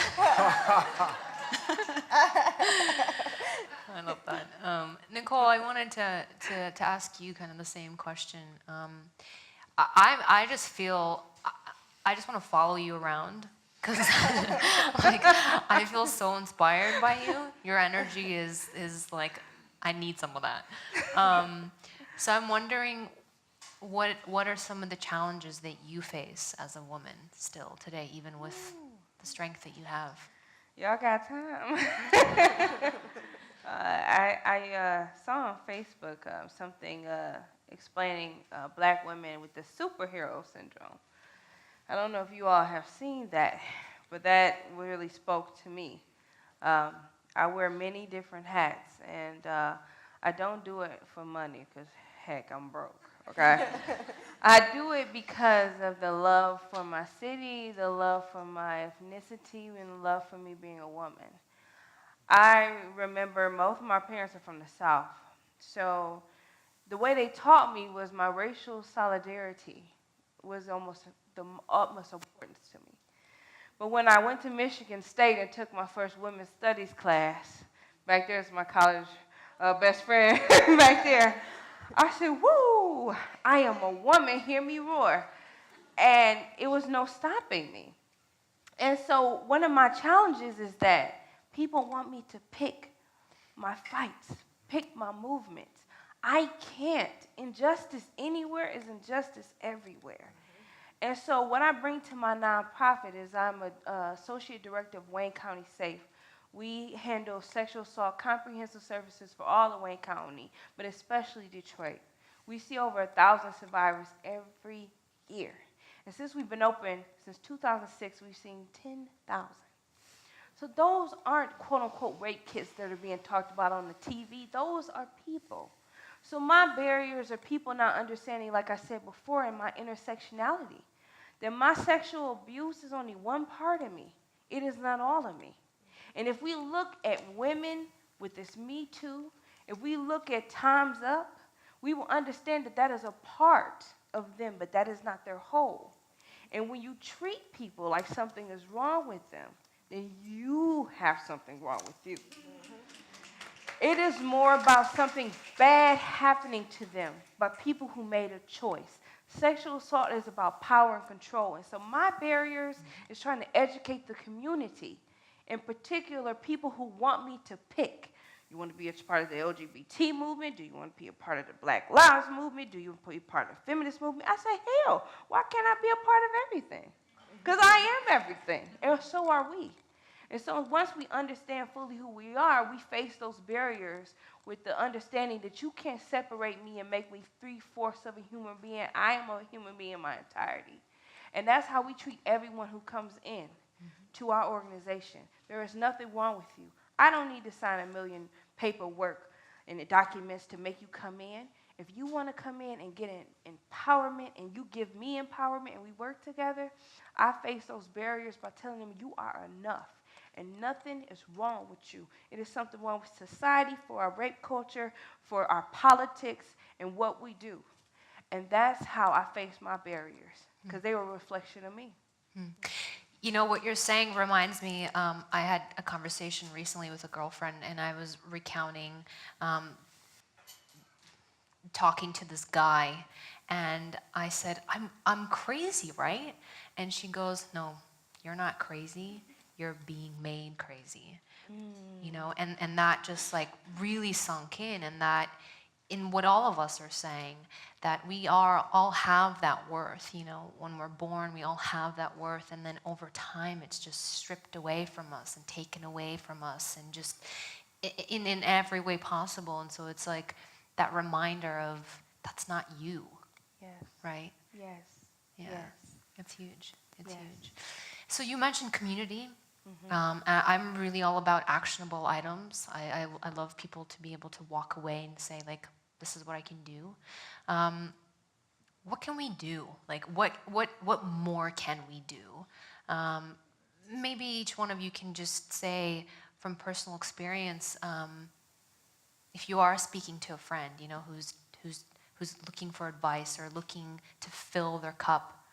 I love that. Nicole, I wanted to ask you kind of the same question. I just feel, I just want to follow you around because like, I feel so inspired by you. Your energy is like, I need some of that. So I'm wondering, what are some of the challenges that you face as a woman still today, even with the strength that you have? Y'all got time. I saw on Facebook something explaining black women with the superhero syndrome. I don't know if you all have seen that, but that really spoke to me. I wear many different hats, and I don't do it for money because, heck, I'm broke, okay? I do it because of the love for my city, the love for my ethnicity, and the love for me being a woman. I remember both of my parents are from the South, so the way they taught me was my racial solidarity was almost the utmost importance to me. But when I went to Michigan State and took my first women's studies class, back there's my college best friend back there, I said, woo, I am a woman, hear me roar. And it was no stopping me. And so one of my challenges is that people want me to pick my fights, pick my movements. I can't. Injustice anywhere is injustice everywhere. And so what I bring to my nonprofit is I'm an associate director of Wayne County SAFE. We handle sexual assault comprehensive services for all of Wayne County, but especially Detroit. We see over 1,000 survivors every year. And since we've been open since 2006, we've seen 10,000. So those aren't quote-unquote rape kits that are being talked about on the TV. Those are people. So my barriers are people not understanding, like I said before, in my intersectionality, that my sexual abuse is only one part of me. It is not all of me. And if we look at women with this Me Too, if we look at Time's Up, we will understand that that is a part of them, but that is not their whole. And when you treat people like something is wrong with them, then you have something wrong with you. It is more about something bad happening to them, by people who made a choice. Sexual assault is about power and control. And so my barriers is trying to educate the community, in particular people who want me to pick. You want to be a part of the LGBT movement? Do you want to be a part of the Black Lives movement? Do you want to be a part of the feminist movement? I say, hell, why can't I be a part of everything? Because I am everything, and so are we. And so once we understand fully who we are, we face those barriers with the understanding that you can't separate me and make me 3/4 of a human being. I am a human being in my entirety. And that's how we treat everyone who comes in to our organization. There is nothing wrong with you. I don't need to sign 1 million paperwork and the documents to make you come in. If you want to come in and get an empowerment and you give me empowerment and we work together, I face those barriers by telling them you are enough. And nothing is wrong with you. It is something wrong with society, for our rape culture, for our politics, and what we do. And that's how I face my barriers, because they were a reflection of me. You know, what you're saying reminds me, I had a conversation recently with a girlfriend, and I was recounting talking to this guy, and I said, I'm crazy, right? And she goes, no, you're not crazy. you're being made crazy. You know, and that just like really sunk in, and that in what all of us are saying, that we all have that worth. You know, when we're born, we all have that worth, and then over time it's just stripped away from us and taken away from us, and just in every way possible. And so it's like that reminder of that's not you, Yes. right? Yes. Yeah, Yes. it's huge. It's Yes. huge. So you mentioned community. I'm really all about actionable items. I love people to be able to walk away and say, like, this is what I can do. What can we do? Like, what more can we do? Maybe each one of you can just say from personal experience, if you are speaking to a friend, you know, who's looking for advice or looking to fill their cup,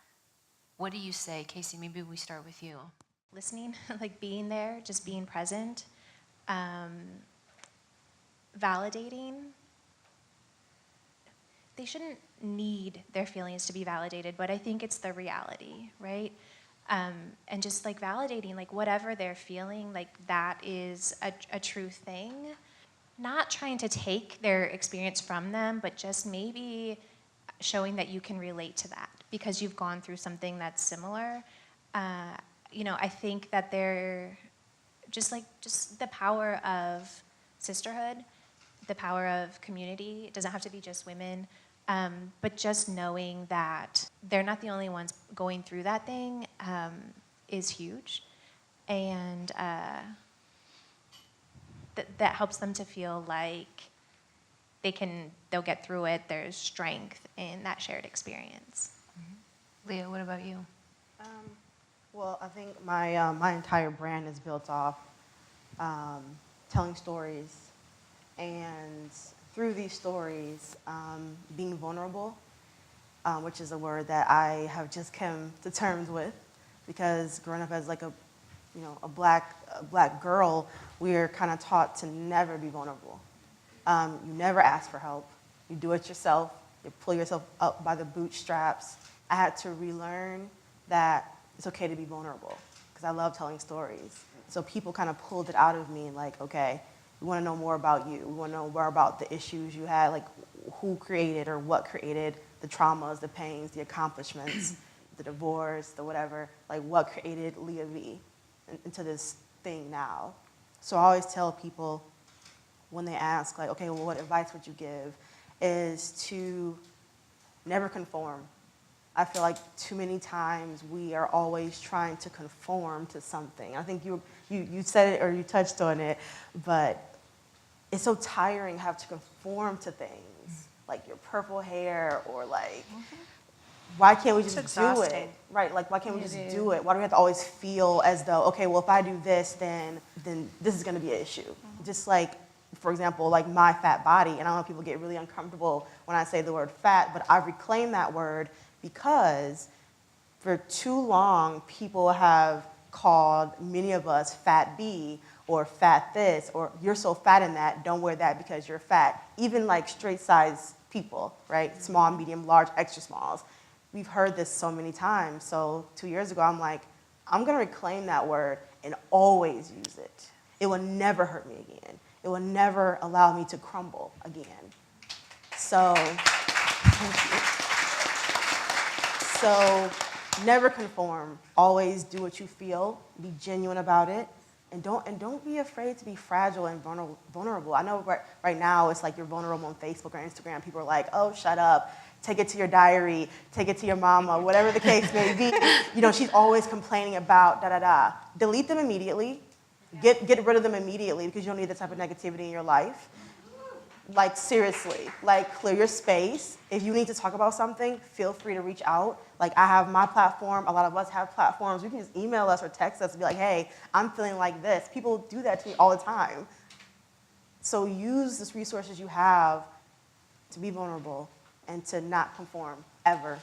what do you say? Casey, maybe we start with you. Listening, like being there, just being present, validating. They shouldn't need their feelings to be validated, but I think it's the reality, right? And just like validating, like whatever they're feeling, like that is a true thing. Not trying to take their experience from them, but just maybe showing that you can relate to that because you've gone through something that's similar. You know, I think that they're just the power of sisterhood, the power of community. It doesn't have to be just women, but just knowing that they're not the only ones going through that thing is huge, and that helps them to feel like they'll get through it. There's strength in that shared experience. Leah, what about you? Well, I think my entire brand is built off telling stories, and through these stories, being vulnerable, which is a word that I have just come to terms with, because growing up as like a black girl, we are kind of taught to never be vulnerable. You never ask for help. You do it yourself. You pull yourself up by the bootstraps. I had to relearn that it's okay to be vulnerable because I love telling stories. So people kind of pulled it out of me, like, okay, we want to know more about you. We want to know more about the issues you had, like who created or what created the traumas, the pains, the accomplishments, the divorce, the whatever, like what created Leah V into this thing now. So I always tell people when they ask, like, okay, well, what advice would you give, is to never conform. I feel like too many times we are always trying to conform to something. I think you said it or you touched on it, but it's so tiring have to conform to things, like your purple hair or like, why can't we just do it? Right, like why can't we just do it? Why do we have to always feel as though, okay, well if I do this, then this is gonna be an issue. Just like, for example, like my fat body, and I know people get really uncomfortable when I say the word fat, but I reclaim that word because for too long, people have called many of us fat B or fat this, or you're so fat in that, don't wear that because you're fat. Even like straight size people, right? Small, medium, large, extra smalls. We've heard this so many times. So 2 years ago, I'm like, I'm gonna reclaim that word and always use it. It will never hurt me again. It will never allow me to crumble again. So, thank you. So never conform. Always do what you feel. Be genuine about it, and don't be afraid to be fragile and vulnerable. I know right now it's like you're vulnerable on Facebook or Instagram. People are like, "Oh, shut up. Take it to your diary. Take it to your mama." Whatever the case may be. You know, she's always complaining about da da da. Delete them immediately. Get rid of them immediately because you don't need that type of negativity in your life. Like seriously, like clear your space. If you need to talk about something, feel free to reach out. Like I have my platform, a lot of us have platforms. You can just email us or text us and be like, hey, I'm feeling like this. People do that to me all the time. So use the resources you have to be vulnerable and to not conform, ever.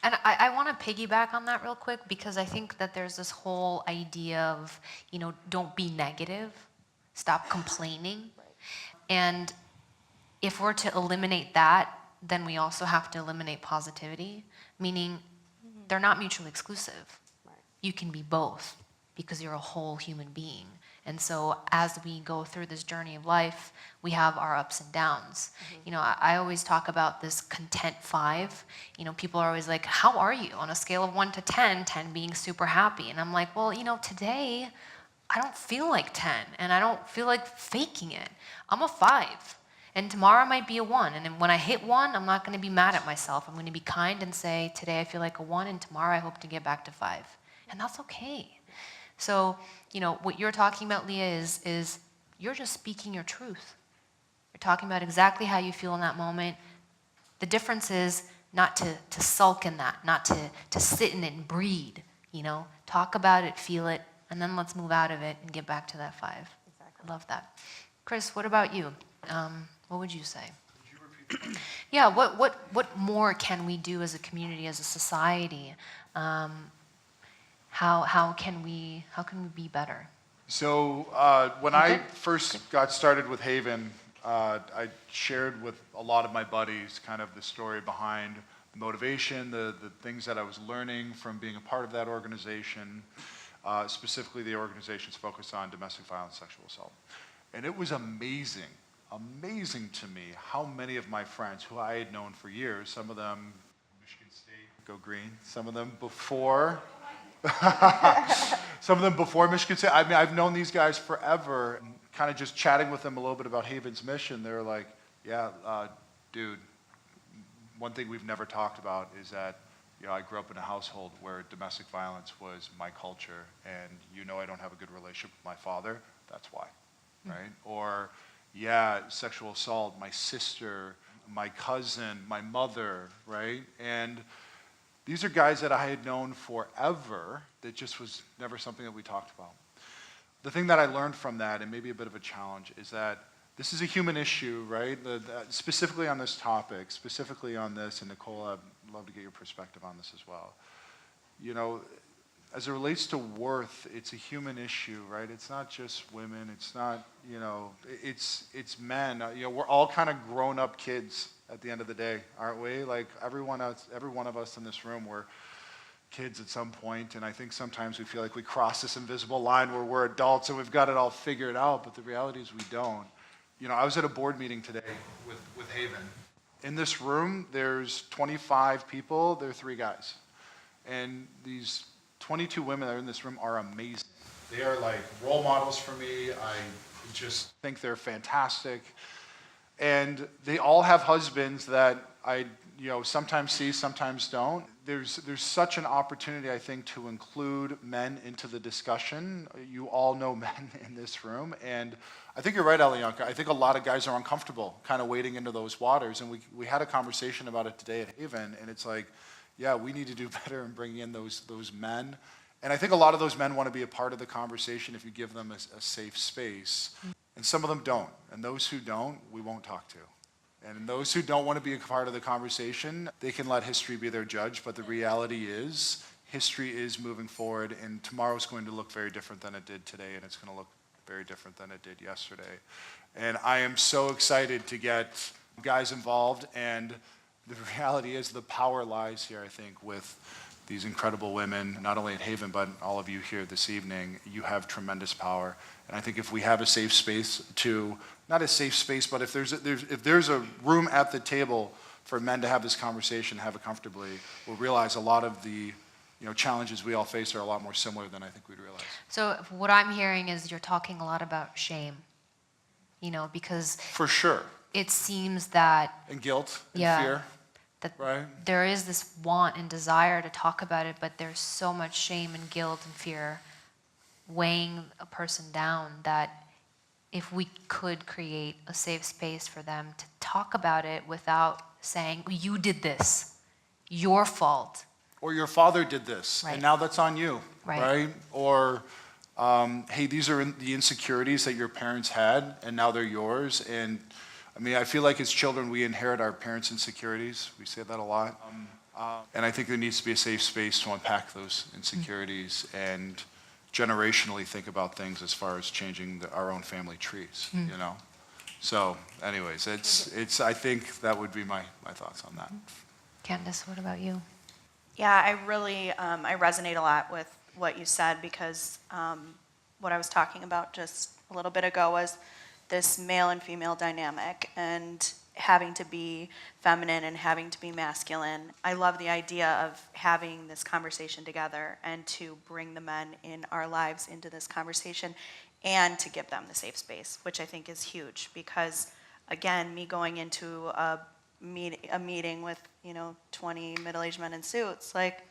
And I want to piggyback on that real quick because I think that there's this whole idea of, you know, don't be negative, stop complaining. And if we're to eliminate that, then we also have to eliminate positivity, meaning they're not mutually exclusive. You can be both. because you're a whole human being. And so as we go through this journey of life, we have our ups and downs. You know, I always talk about this content 5. You know, people are always like, how are you? On a scale of 1 to 10, 10 being super happy. And I'm like, well, you know, today I don't feel like 10 and I don't feel like faking it. I'm a 5. And tomorrow might be a 1. And then when I hit 1, I'm not going to be mad at myself. I'm going to be kind and say, today I feel like a 1 and tomorrow I hope to get back to 5. And that's okay. So, you know, what you're talking about, Leah, is you're just speaking your truth. You're talking about exactly how you feel in that moment. The difference is not to sulk in that, not to sit in it and breed, you know. Talk about it, feel it, and then let's move out of it and get back to that 5. Exactly. I love that. Chris, what about you? What would you say? Would you repeat the question? Yeah, what more can we do as a community, as a society? How can we be better? So when I first got started with Haven, I shared with a lot of my buddies kind of the story behind the motivation, the things that I was learning from being a part of that organization, specifically the organization's focus on domestic violence, sexual assault. And it was amazing to me how many of my friends who I had known for years, some of them Michigan State, go green, some of them before Michigan State. I mean, I've known these guys forever. Kind of just chatting with them a little bit about Haven's mission, they were like, yeah, dude, one thing we've never talked about is that, you know, I grew up in a household where domestic violence was my culture, and you know I don't have a good relationship with my father, that's why, right? Or, yeah, sexual assault, my sister, my cousin, my mother, right? And these are guys that I had known forever that just was never something that we talked about. The thing that I learned from that, and maybe a bit of a challenge, is that this is a human issue, right? Specifically on this topic, specifically on this, and Nicole, I'd love to get your perspective on this as well. You know, as it relates to worth, it's a human issue, right? It's not just women, it's not, you know, it's men. You know, we're all kind of grown-up kids at the end of the day, aren't we? Like every one of us in this room, we're kids at some point, and I think sometimes we feel like we cross this invisible line where we're adults and we've got it all figured out, but the reality is we don't. You know, I was at a board meeting today with Haven. In this room, there's 25 people, there are 3 guys. And these 22 women that are in this room are amazing. They are like role models for me. I just think they're fantastic. And they all have husbands that I, you know, sometimes see, sometimes don't. There's such an opportunity, I think, to include men into the discussion. You all know men in this room, and I think you're right, Alianka. I think a lot of guys are uncomfortable kind of wading into those waters, and we had a conversation about it today at Haven, and it's like, yeah, we need to do better in bringing in those men. And I think a lot of those men want to be a part of the conversation if you give them a safe space. And some of them don't. And those who don't, we won't talk to. And those who don't want to be a part of the conversation, they can let history be their judge. But the reality is, history is moving forward, and tomorrow's going to look very different than it did today, and it's going to look very different than it did yesterday. And I am so excited to get guys involved, and the reality is the power lies here, I think, with these incredible women, not only at Haven, but all of you here this evening. You have tremendous power. And I think if we have a safe space to, not a safe space, but if there's a room at the table for men to have this conversation, have it comfortably, we'll realize a lot of the challenges we all face are a lot more similar than I think we'd realize. So what I'm hearing is you're talking a lot about shame, because for sure. It seems that and guilt and fear. That right? There is this want and desire to talk about it, but there's so much shame and guilt and fear weighing a person down that if we could create a safe space for them to talk about it without saying, you did this, your fault. Or your father did this, right. And now that's on you, right? Or, hey, these are the insecurities that your parents had, and now they're yours. And I mean, I feel like as children, we inherit our parents' insecurities. We say that a lot. And I think there needs to be a safe space to unpack those insecurities and generationally think about things as far as changing our own family trees, So anyways, it's. I think that would be my thoughts on that. Candice, what about you? Yeah, I really, I resonate a lot with what you said, because what I was talking about just a little bit ago was this male and female dynamic and having to be feminine and having to be masculine. I love the idea of having this conversation together and to bring the men in our lives into this conversation and to give them the safe space, which I think is huge, because again, me going into a meeting with 20 middle-aged men in suits, like,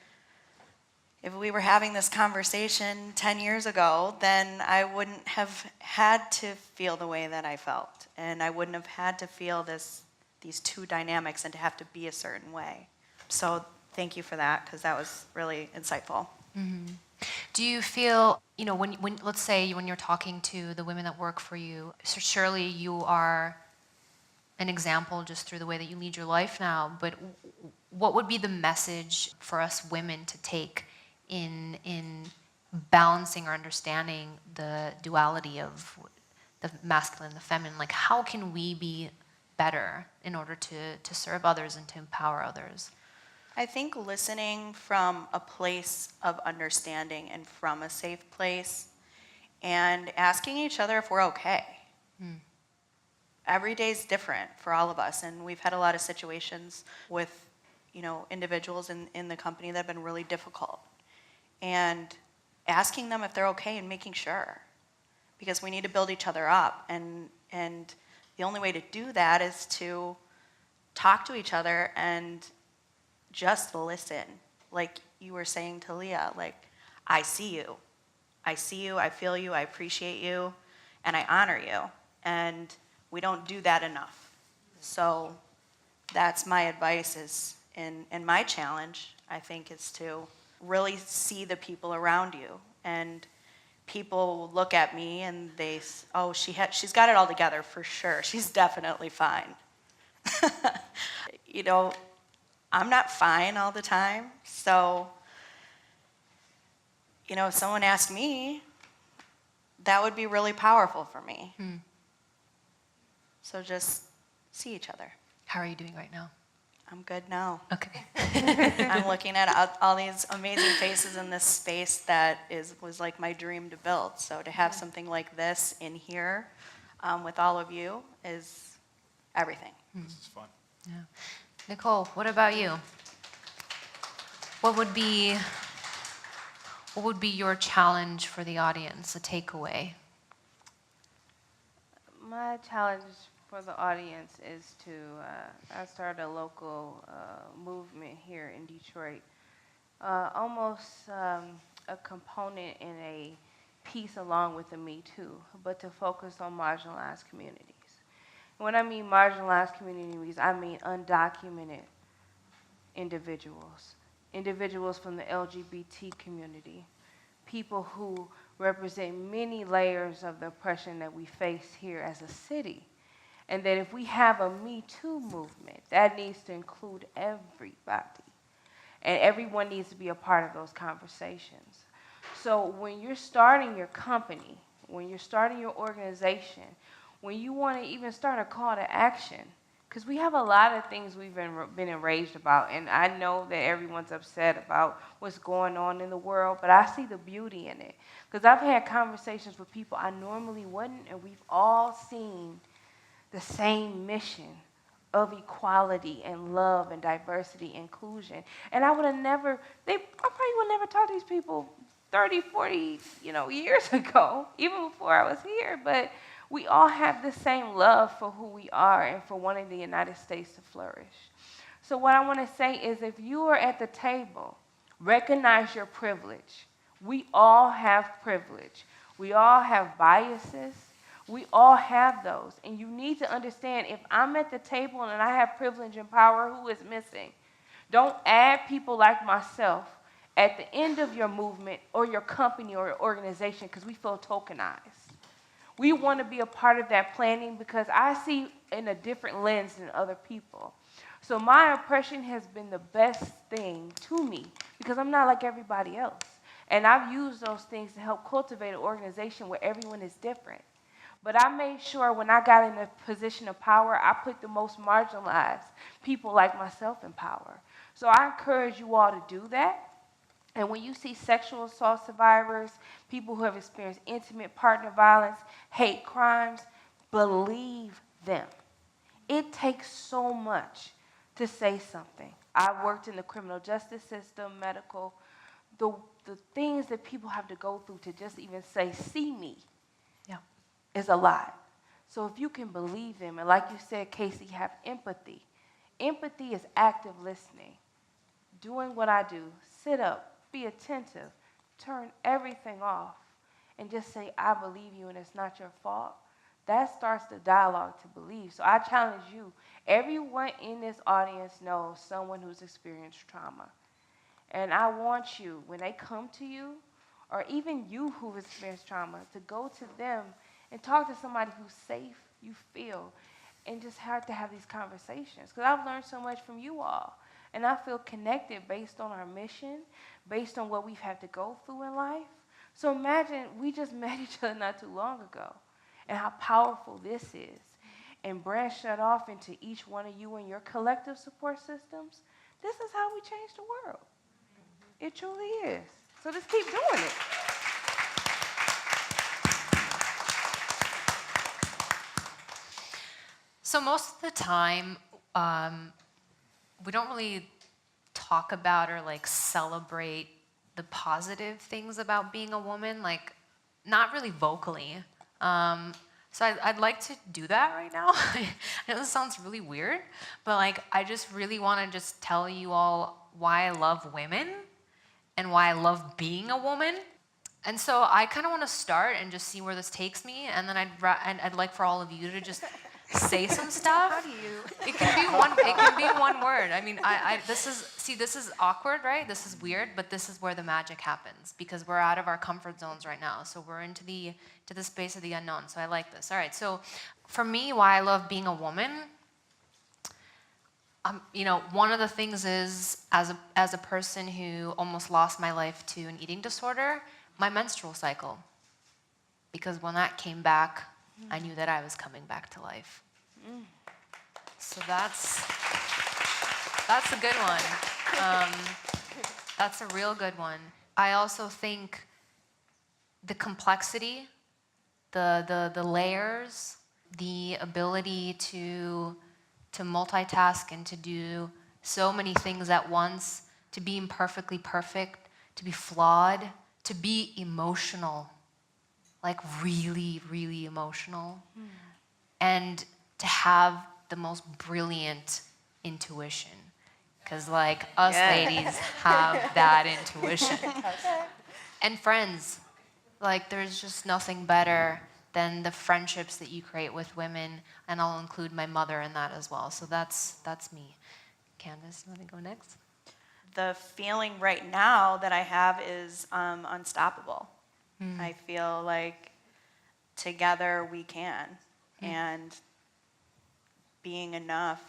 if we were having this conversation 10 years ago, then I wouldn't have had to feel the way that I felt. And I wouldn't have had to feel these two dynamics and to have to be a certain way. So thank you for that, because that was really insightful. Do you feel, when let's say when you're talking to the women that work for you, so surely you are an example just through the way that you lead your life now, but what would be the message for us women to take in balancing or understanding the duality of the masculine and the feminine? Like, how can we be better in order to serve others and to empower others? I think listening from a place of understanding and from a safe place, and asking each other if we're okay. Every day's different for all of us, and we've had a lot of situations with individuals in the company that have been really difficult. And asking them if they're okay and making sure, because we need to build each other up, and the only way to do that is to talk to each other and just listen. Like you were saying to Leah, like, I see you, I feel you, I appreciate you, and I honor you, and we don't do that enough. So that's my advice, is and my challenge, I think, is to really see the people around you. And people look at me and they, oh, she's got it all together for sure. She's definitely fine. I'm not fine all the time. So, if someone asked me, that would be really powerful for me. So just see each other. How are you doing right now? I'm good now. Okay. I'm looking at all these amazing faces in this space that was like my dream to build. So to have something like this in here with all of you is everything. This is fun. Yeah. Nicole, what about you? What would be your challenge for the audience, a takeaway? My challenge for the audience is to, I started a local movement here in Detroit, almost a component in a piece along with the Me Too, but to focus on marginalized communities. When I mean marginalized communities, I mean undocumented individuals, individuals from the LGBT community, people who represent many layers of the oppression that we face here as a city. And that if we have a Me Too movement, that needs to include everybody. And everyone needs to be a part of those conversations. So when you're starting your company, when you're starting your organization, when you want to even start a call to action, because we have a lot of things we've been enraged about, and I know that everyone's upset about what's going on in the world, but I see the beauty in it. Because I've had conversations with people I normally wouldn't, and we've all seen the same mission of equality and love and diversity, inclusion. And I probably would never talk to these people 30, 40, years ago, even before I was here, but we all have the same love for who we are and for wanting the United States to flourish. So what I want to say is, if you are at the table, recognize your privilege. We all have privilege. We all have biases. We all have those. And you need to understand, if I'm at the table and I have privilege and power, who is missing? Don't add people like myself at the end of your movement or your company or your organization because we feel tokenized. We want to be a part of that planning because I see in a different lens than other people. So my oppression has been the best thing to me because I'm not like everybody else. And I've used those things to help cultivate an organization where everyone is different. But I made sure when I got in a position of power, I put the most marginalized people like myself in power. So I encourage you all to do that. And when you see sexual assault survivors, people who have experienced intimate partner violence, hate crimes, believe them. It takes so much to say something. I worked in the criminal justice system, medical, the things that people have to go through to just even say, see me, Yeah. is a lot. So if you can believe them, and like you said, Casey, have empathy. Empathy is active listening. Doing what I do, sit up, be attentive, turn everything off, and just say, I believe you and it's not your fault. That starts the dialogue to believe. So I challenge you, everyone in this audience knows someone who's experienced trauma. And I want you, when they come to you, or even you who've experienced trauma, to go to them and talk to somebody who's safe, you feel, and just have to have these conversations. Because I've learned so much from you all. And I feel connected based on our mission, based on what we've had to go through in life. So imagine we just met each other not too long ago, and how powerful this is. And branch that off into each one of you and your collective support systems. This is how we change the world. It truly is. So just keep doing it. So most of the time, we don't really talk about or like celebrate the positive things about being a woman, like not really vocally. So I'd like to do that right now. I know this sounds really weird, but like I just really want to just tell you all why I love women and why I love being a woman. And so I kind of want to start and just see where this takes me, and then I'd like for all of you to just say some stuff. How do you? It can be one. It can be one word. I mean, this is awkward, right? This is weird, but this is where the magic happens because we're out of our comfort zones right now. So we're into the space of the unknown. So I like this. All right. So for me, why I love being a woman, one of the things is as a person who almost lost my life to an eating disorder, my menstrual cycle, because when that came back, I knew that I was coming back to life. So that's a good one. That's a real good one. I also think the complexity, the layers, the ability to multitask and to do so many things at once, to be imperfectly perfect, to be flawed, to be emotional, like really, really emotional, and to have the most brilliant intuition. Because like us ladies have that intuition. And friends, like there's just nothing better than the friendships that you create with women, and I'll include my mother in that as well. So that's me. Candice, you want to go next? The feeling right now that I have is unstoppable. I feel like together we can, and being enough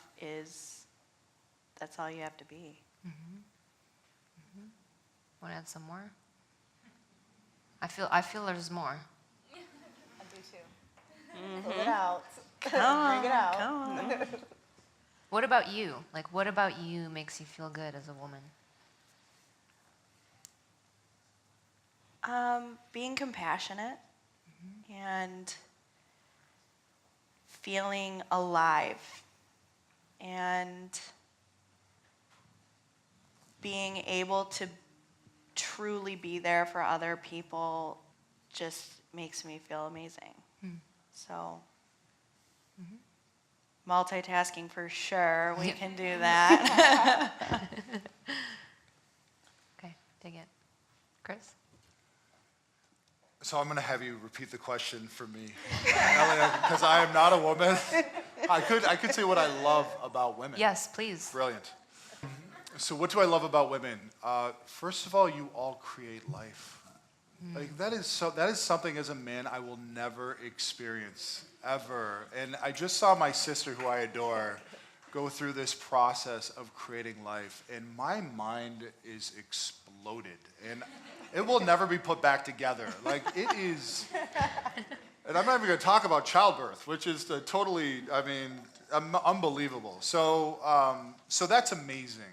that's all you have to be. Want to add some more? I feel there's more. I do too. Pull it out. Come on, Bring it out. come on. What about you? Like, what about you makes you feel good as a woman? Being compassionate and feeling alive and being able to truly be there for other people just makes me feel amazing. So multitasking for sure, we can do that. Okay, dig it. Chris? So I'm going to have you repeat the question for me, because I am not a woman. I could say what I love about women. Yes, please. Brilliant. So what do I love about women? First of all, you all create life. Like that is something as a man I will never experience ever. And I just saw my sister, who I adore, go through this process of creating life, and my mind is exploded, and it will never be put back together. Like it is. And I'm not even going to talk about childbirth, which is unbelievable. So that's amazing.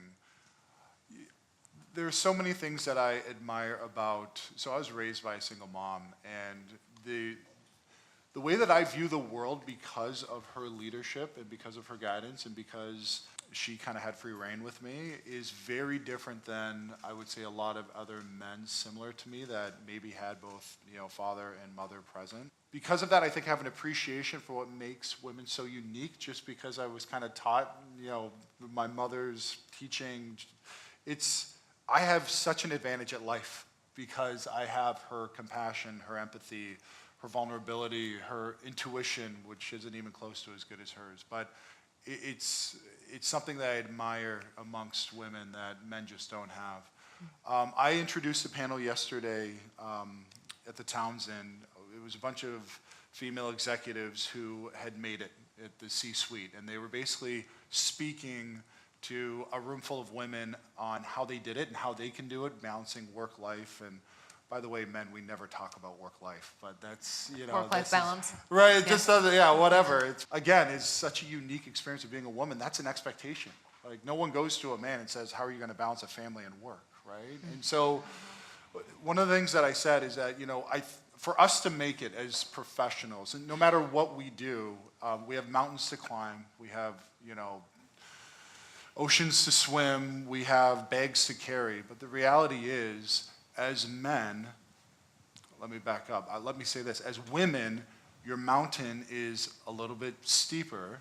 There's so many things that I admire about, so I was raised by a single mom, and the way that I view the world because of her leadership and because of her guidance and because she kind of had free reign with me is very different than I would say a lot of other men similar to me that maybe had both, father and mother present. Because of that, I think I have an appreciation for what makes women so unique just because I was kind of taught, my mother's teaching. I have such an advantage at life because I have her compassion, her empathy, her vulnerability, her intuition, which isn't even close to as good as hers. But it's something that I admire amongst women that men just don't have. I introduced a panel yesterday at the Townsend. It was a bunch of female executives who had made it at the C-suite, and they were basically speaking to a room full of women on how they did it and how they can do it, balancing work-life. And by the way, men, we never talk about work-life, but that's, Work-life balance. Right, it just doesn't, whatever. It's such a unique experience of being a woman. That's an expectation. Like, no one goes to a man and says, how are you going to balance a family and work, right? And so one of the things that I said is that, for us to make it as professionals, and no matter what we do, we have mountains to climb, we have, oceans to swim, we have bags to carry, but the reality is, as men, let me back up, let me say this, as women, your mountain is a little bit steeper,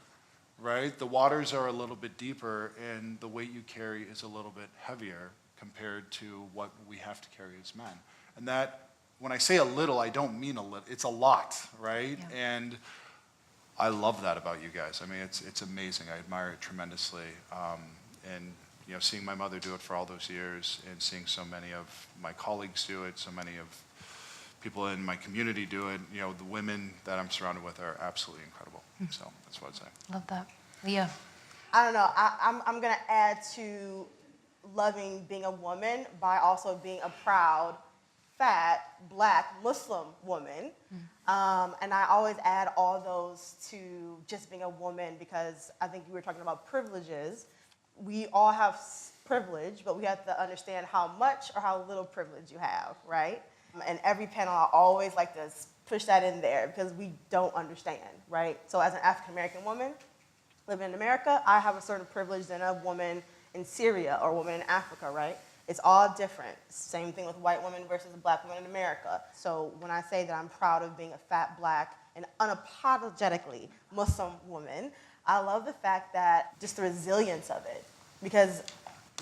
right? The waters are a little bit deeper, and the weight you carry is a little bit heavier compared to what we have to carry as men. And that, when I say a little, I don't mean a little, it's a lot, right? Yeah. And I love that about you guys. I mean, it's amazing. I admire it tremendously. And seeing my mother do it for all those years and seeing so many of my colleagues do it, so many of people in my community do it, the women that I'm surrounded with are absolutely incredible. So that's what I'd say. Love that. Leah. I don't know. I'm going to add to loving being a woman by also being a proud, fat, black, Muslim woman. And I always add all those to just being a woman because I think you were talking about privileges. We all have privilege, but we have to understand how much or how little privilege you have, right? And every panel, I always like to push that in there because we don't understand, right? So as an African-American woman living in America, I have a certain privilege than a woman in Syria or a woman in Africa, right? It's all different. Same thing with white women versus a black woman in America. So when I say that I'm proud of being a fat, black, and unapologetically Muslim woman, I love the fact that just the resilience of it, because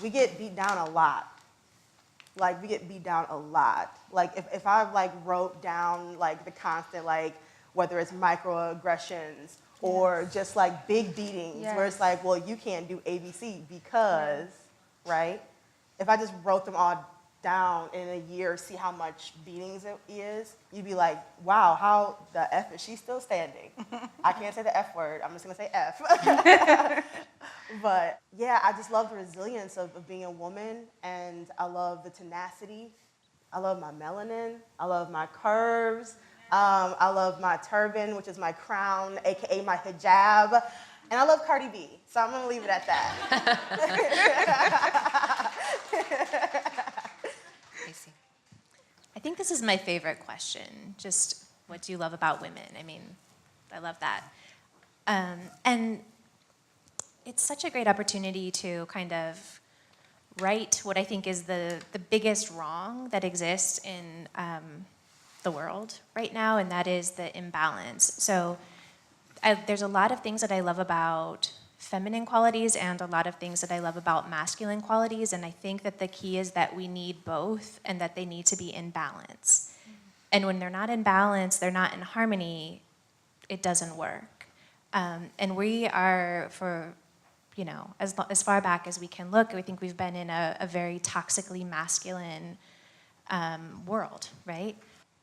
we get beat down a lot. Like, we get beat down a lot. Like, if I, wrote down, the constant, whether it's microaggressions or just, big beatings, where it's like, well, you can't do ABC because, right? If I just wrote them all down in a year, see how much beatings it is, you'd be like, wow, how the F is she still standing? I can't say the F word, I'm just gonna say F. But yeah, I just love the resilience of being a woman, and I love the tenacity. I love my melanin, I love my curves, I love my turban, which is my crown, AKA my hijab, and I love Cardi B, so I'm gonna leave it at that. Casey. I think this is my favorite question. Just what do you love about women? I mean, I love that. And it's such a great opportunity to kind of right what I think is the biggest wrong that exists in the world right now, and that is the imbalance. So there's a lot of things that I love about feminine qualities and a lot of things that I love about masculine qualities, and I think that the key is that we need both and that they need to be in balance. And when they're not in balance, they're not in harmony, it doesn't work. And we are, for as far back as we can look, I think we've been in a very toxically masculine world, right?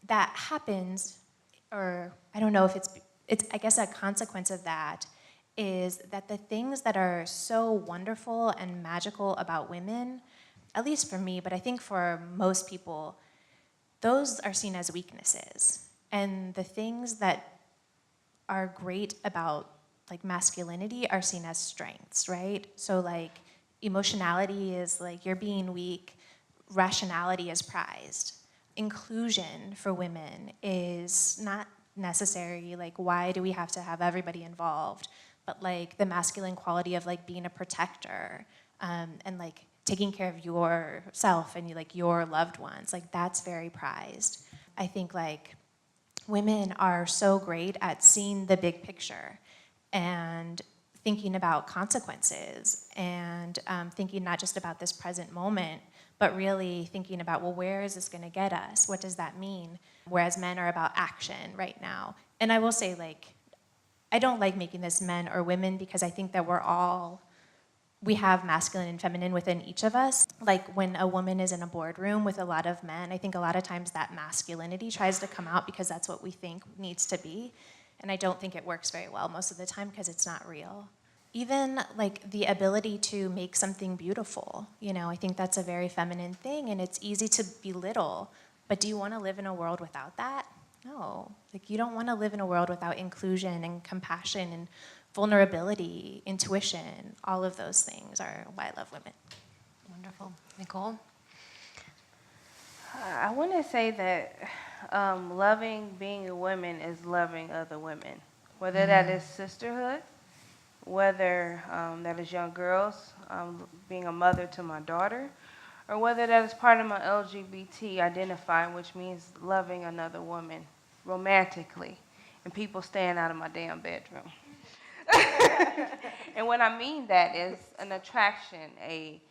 That happens, or I don't know if it's I guess a consequence of that is that the things that are so wonderful and magical about women, at least for me, but I think for most people, those are seen as weaknesses. And the things that are great about masculinity are seen as strengths, right? So emotionality is you're being weak, rationality is prized. Inclusion for women is not necessary. Like, why do we have to have everybody involved? But like the masculine quality of like being a protector, and like taking care of yourself and like your loved ones, like that's very prized. I think like women are so great at seeing the big picture and thinking about consequences and thinking not just about this present moment, but really thinking about, well, where is this going to get us? What does that mean? Whereas men are about action right now. And I will say, like, I don't like making this men or women, because I think that we have masculine and feminine within each of us. Like when a woman is in a boardroom with a lot of men, I think a lot of times that masculinity tries to come out because that's what we think needs to be. And I don't think it works very well most of the time because it's not real. Even like the ability to make something beautiful, I think that's a very feminine thing, and it's easy to belittle. But do you want to live in a world without that? No. Like, you don't want to live in a world without inclusion and compassion and vulnerability, intuition. All of those things are why I love women. Wonderful. Nicole? I want to say that being a woman is loving other women, whether that is sisterhood, whether that is young girls, being a mother to my daughter, or whether that is part of my LGBT identifying, which means loving another woman romantically, and people staying out of my damn bedroom. And what I mean that is an attraction, a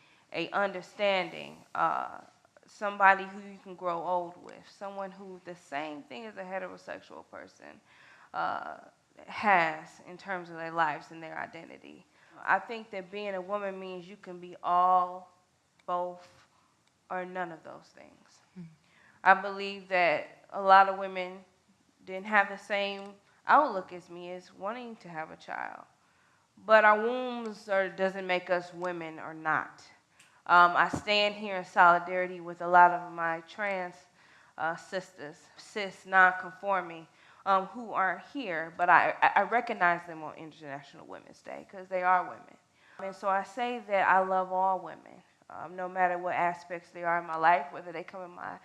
understanding, somebody who you can grow old with, someone who the same thing as a heterosexual person has in terms of their lives and their identity. I think that being a woman means you can be all, both, or none of those things. I believe that a lot of women didn't have the same outlook as me as wanting to have a child. But our wombs doesn't make us women or not. I stand here in solidarity with a lot of my trans sisters, cis, non-conforming, who aren't here, but I recognize them on International Women's Day because they are women. And so I say that I love all women, no matter what aspects they are in my life, whether they come in my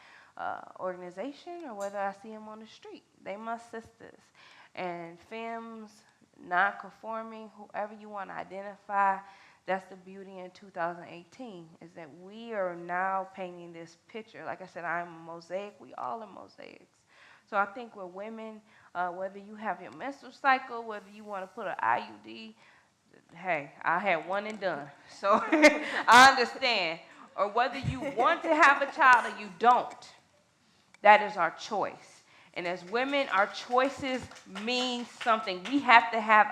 organization or whether I see them on the street. They my sisters. And femmes, non-conforming, whoever you want to identify, that's the beauty in 2018, is that we are now painting this picture. Like I said, I'm a mosaic. We all are mosaics. So I think with women, whether you have your menstrual cycle, whether you want to put an IUD, hey, I had one and done. So I understand. Or whether you want to have a child or you don't, that is our choice. And as women, our choices mean something. We have to have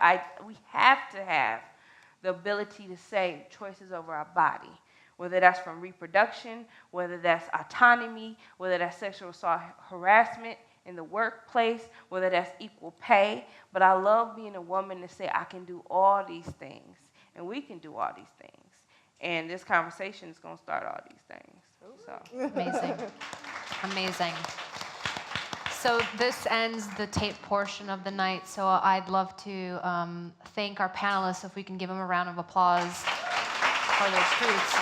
the ability to say choices over our body, whether that's from reproduction, whether that's autonomy, whether that's sexual assault harassment in the workplace, whether that's equal pay. But I love being a woman to say I can do all these things, and we can do all these things. And this conversation is going to start all these things. So. Amazing. Amazing. So this ends the tape portion of the night, so I'd love to thank our panelists, if we can give them a round of applause for their truths.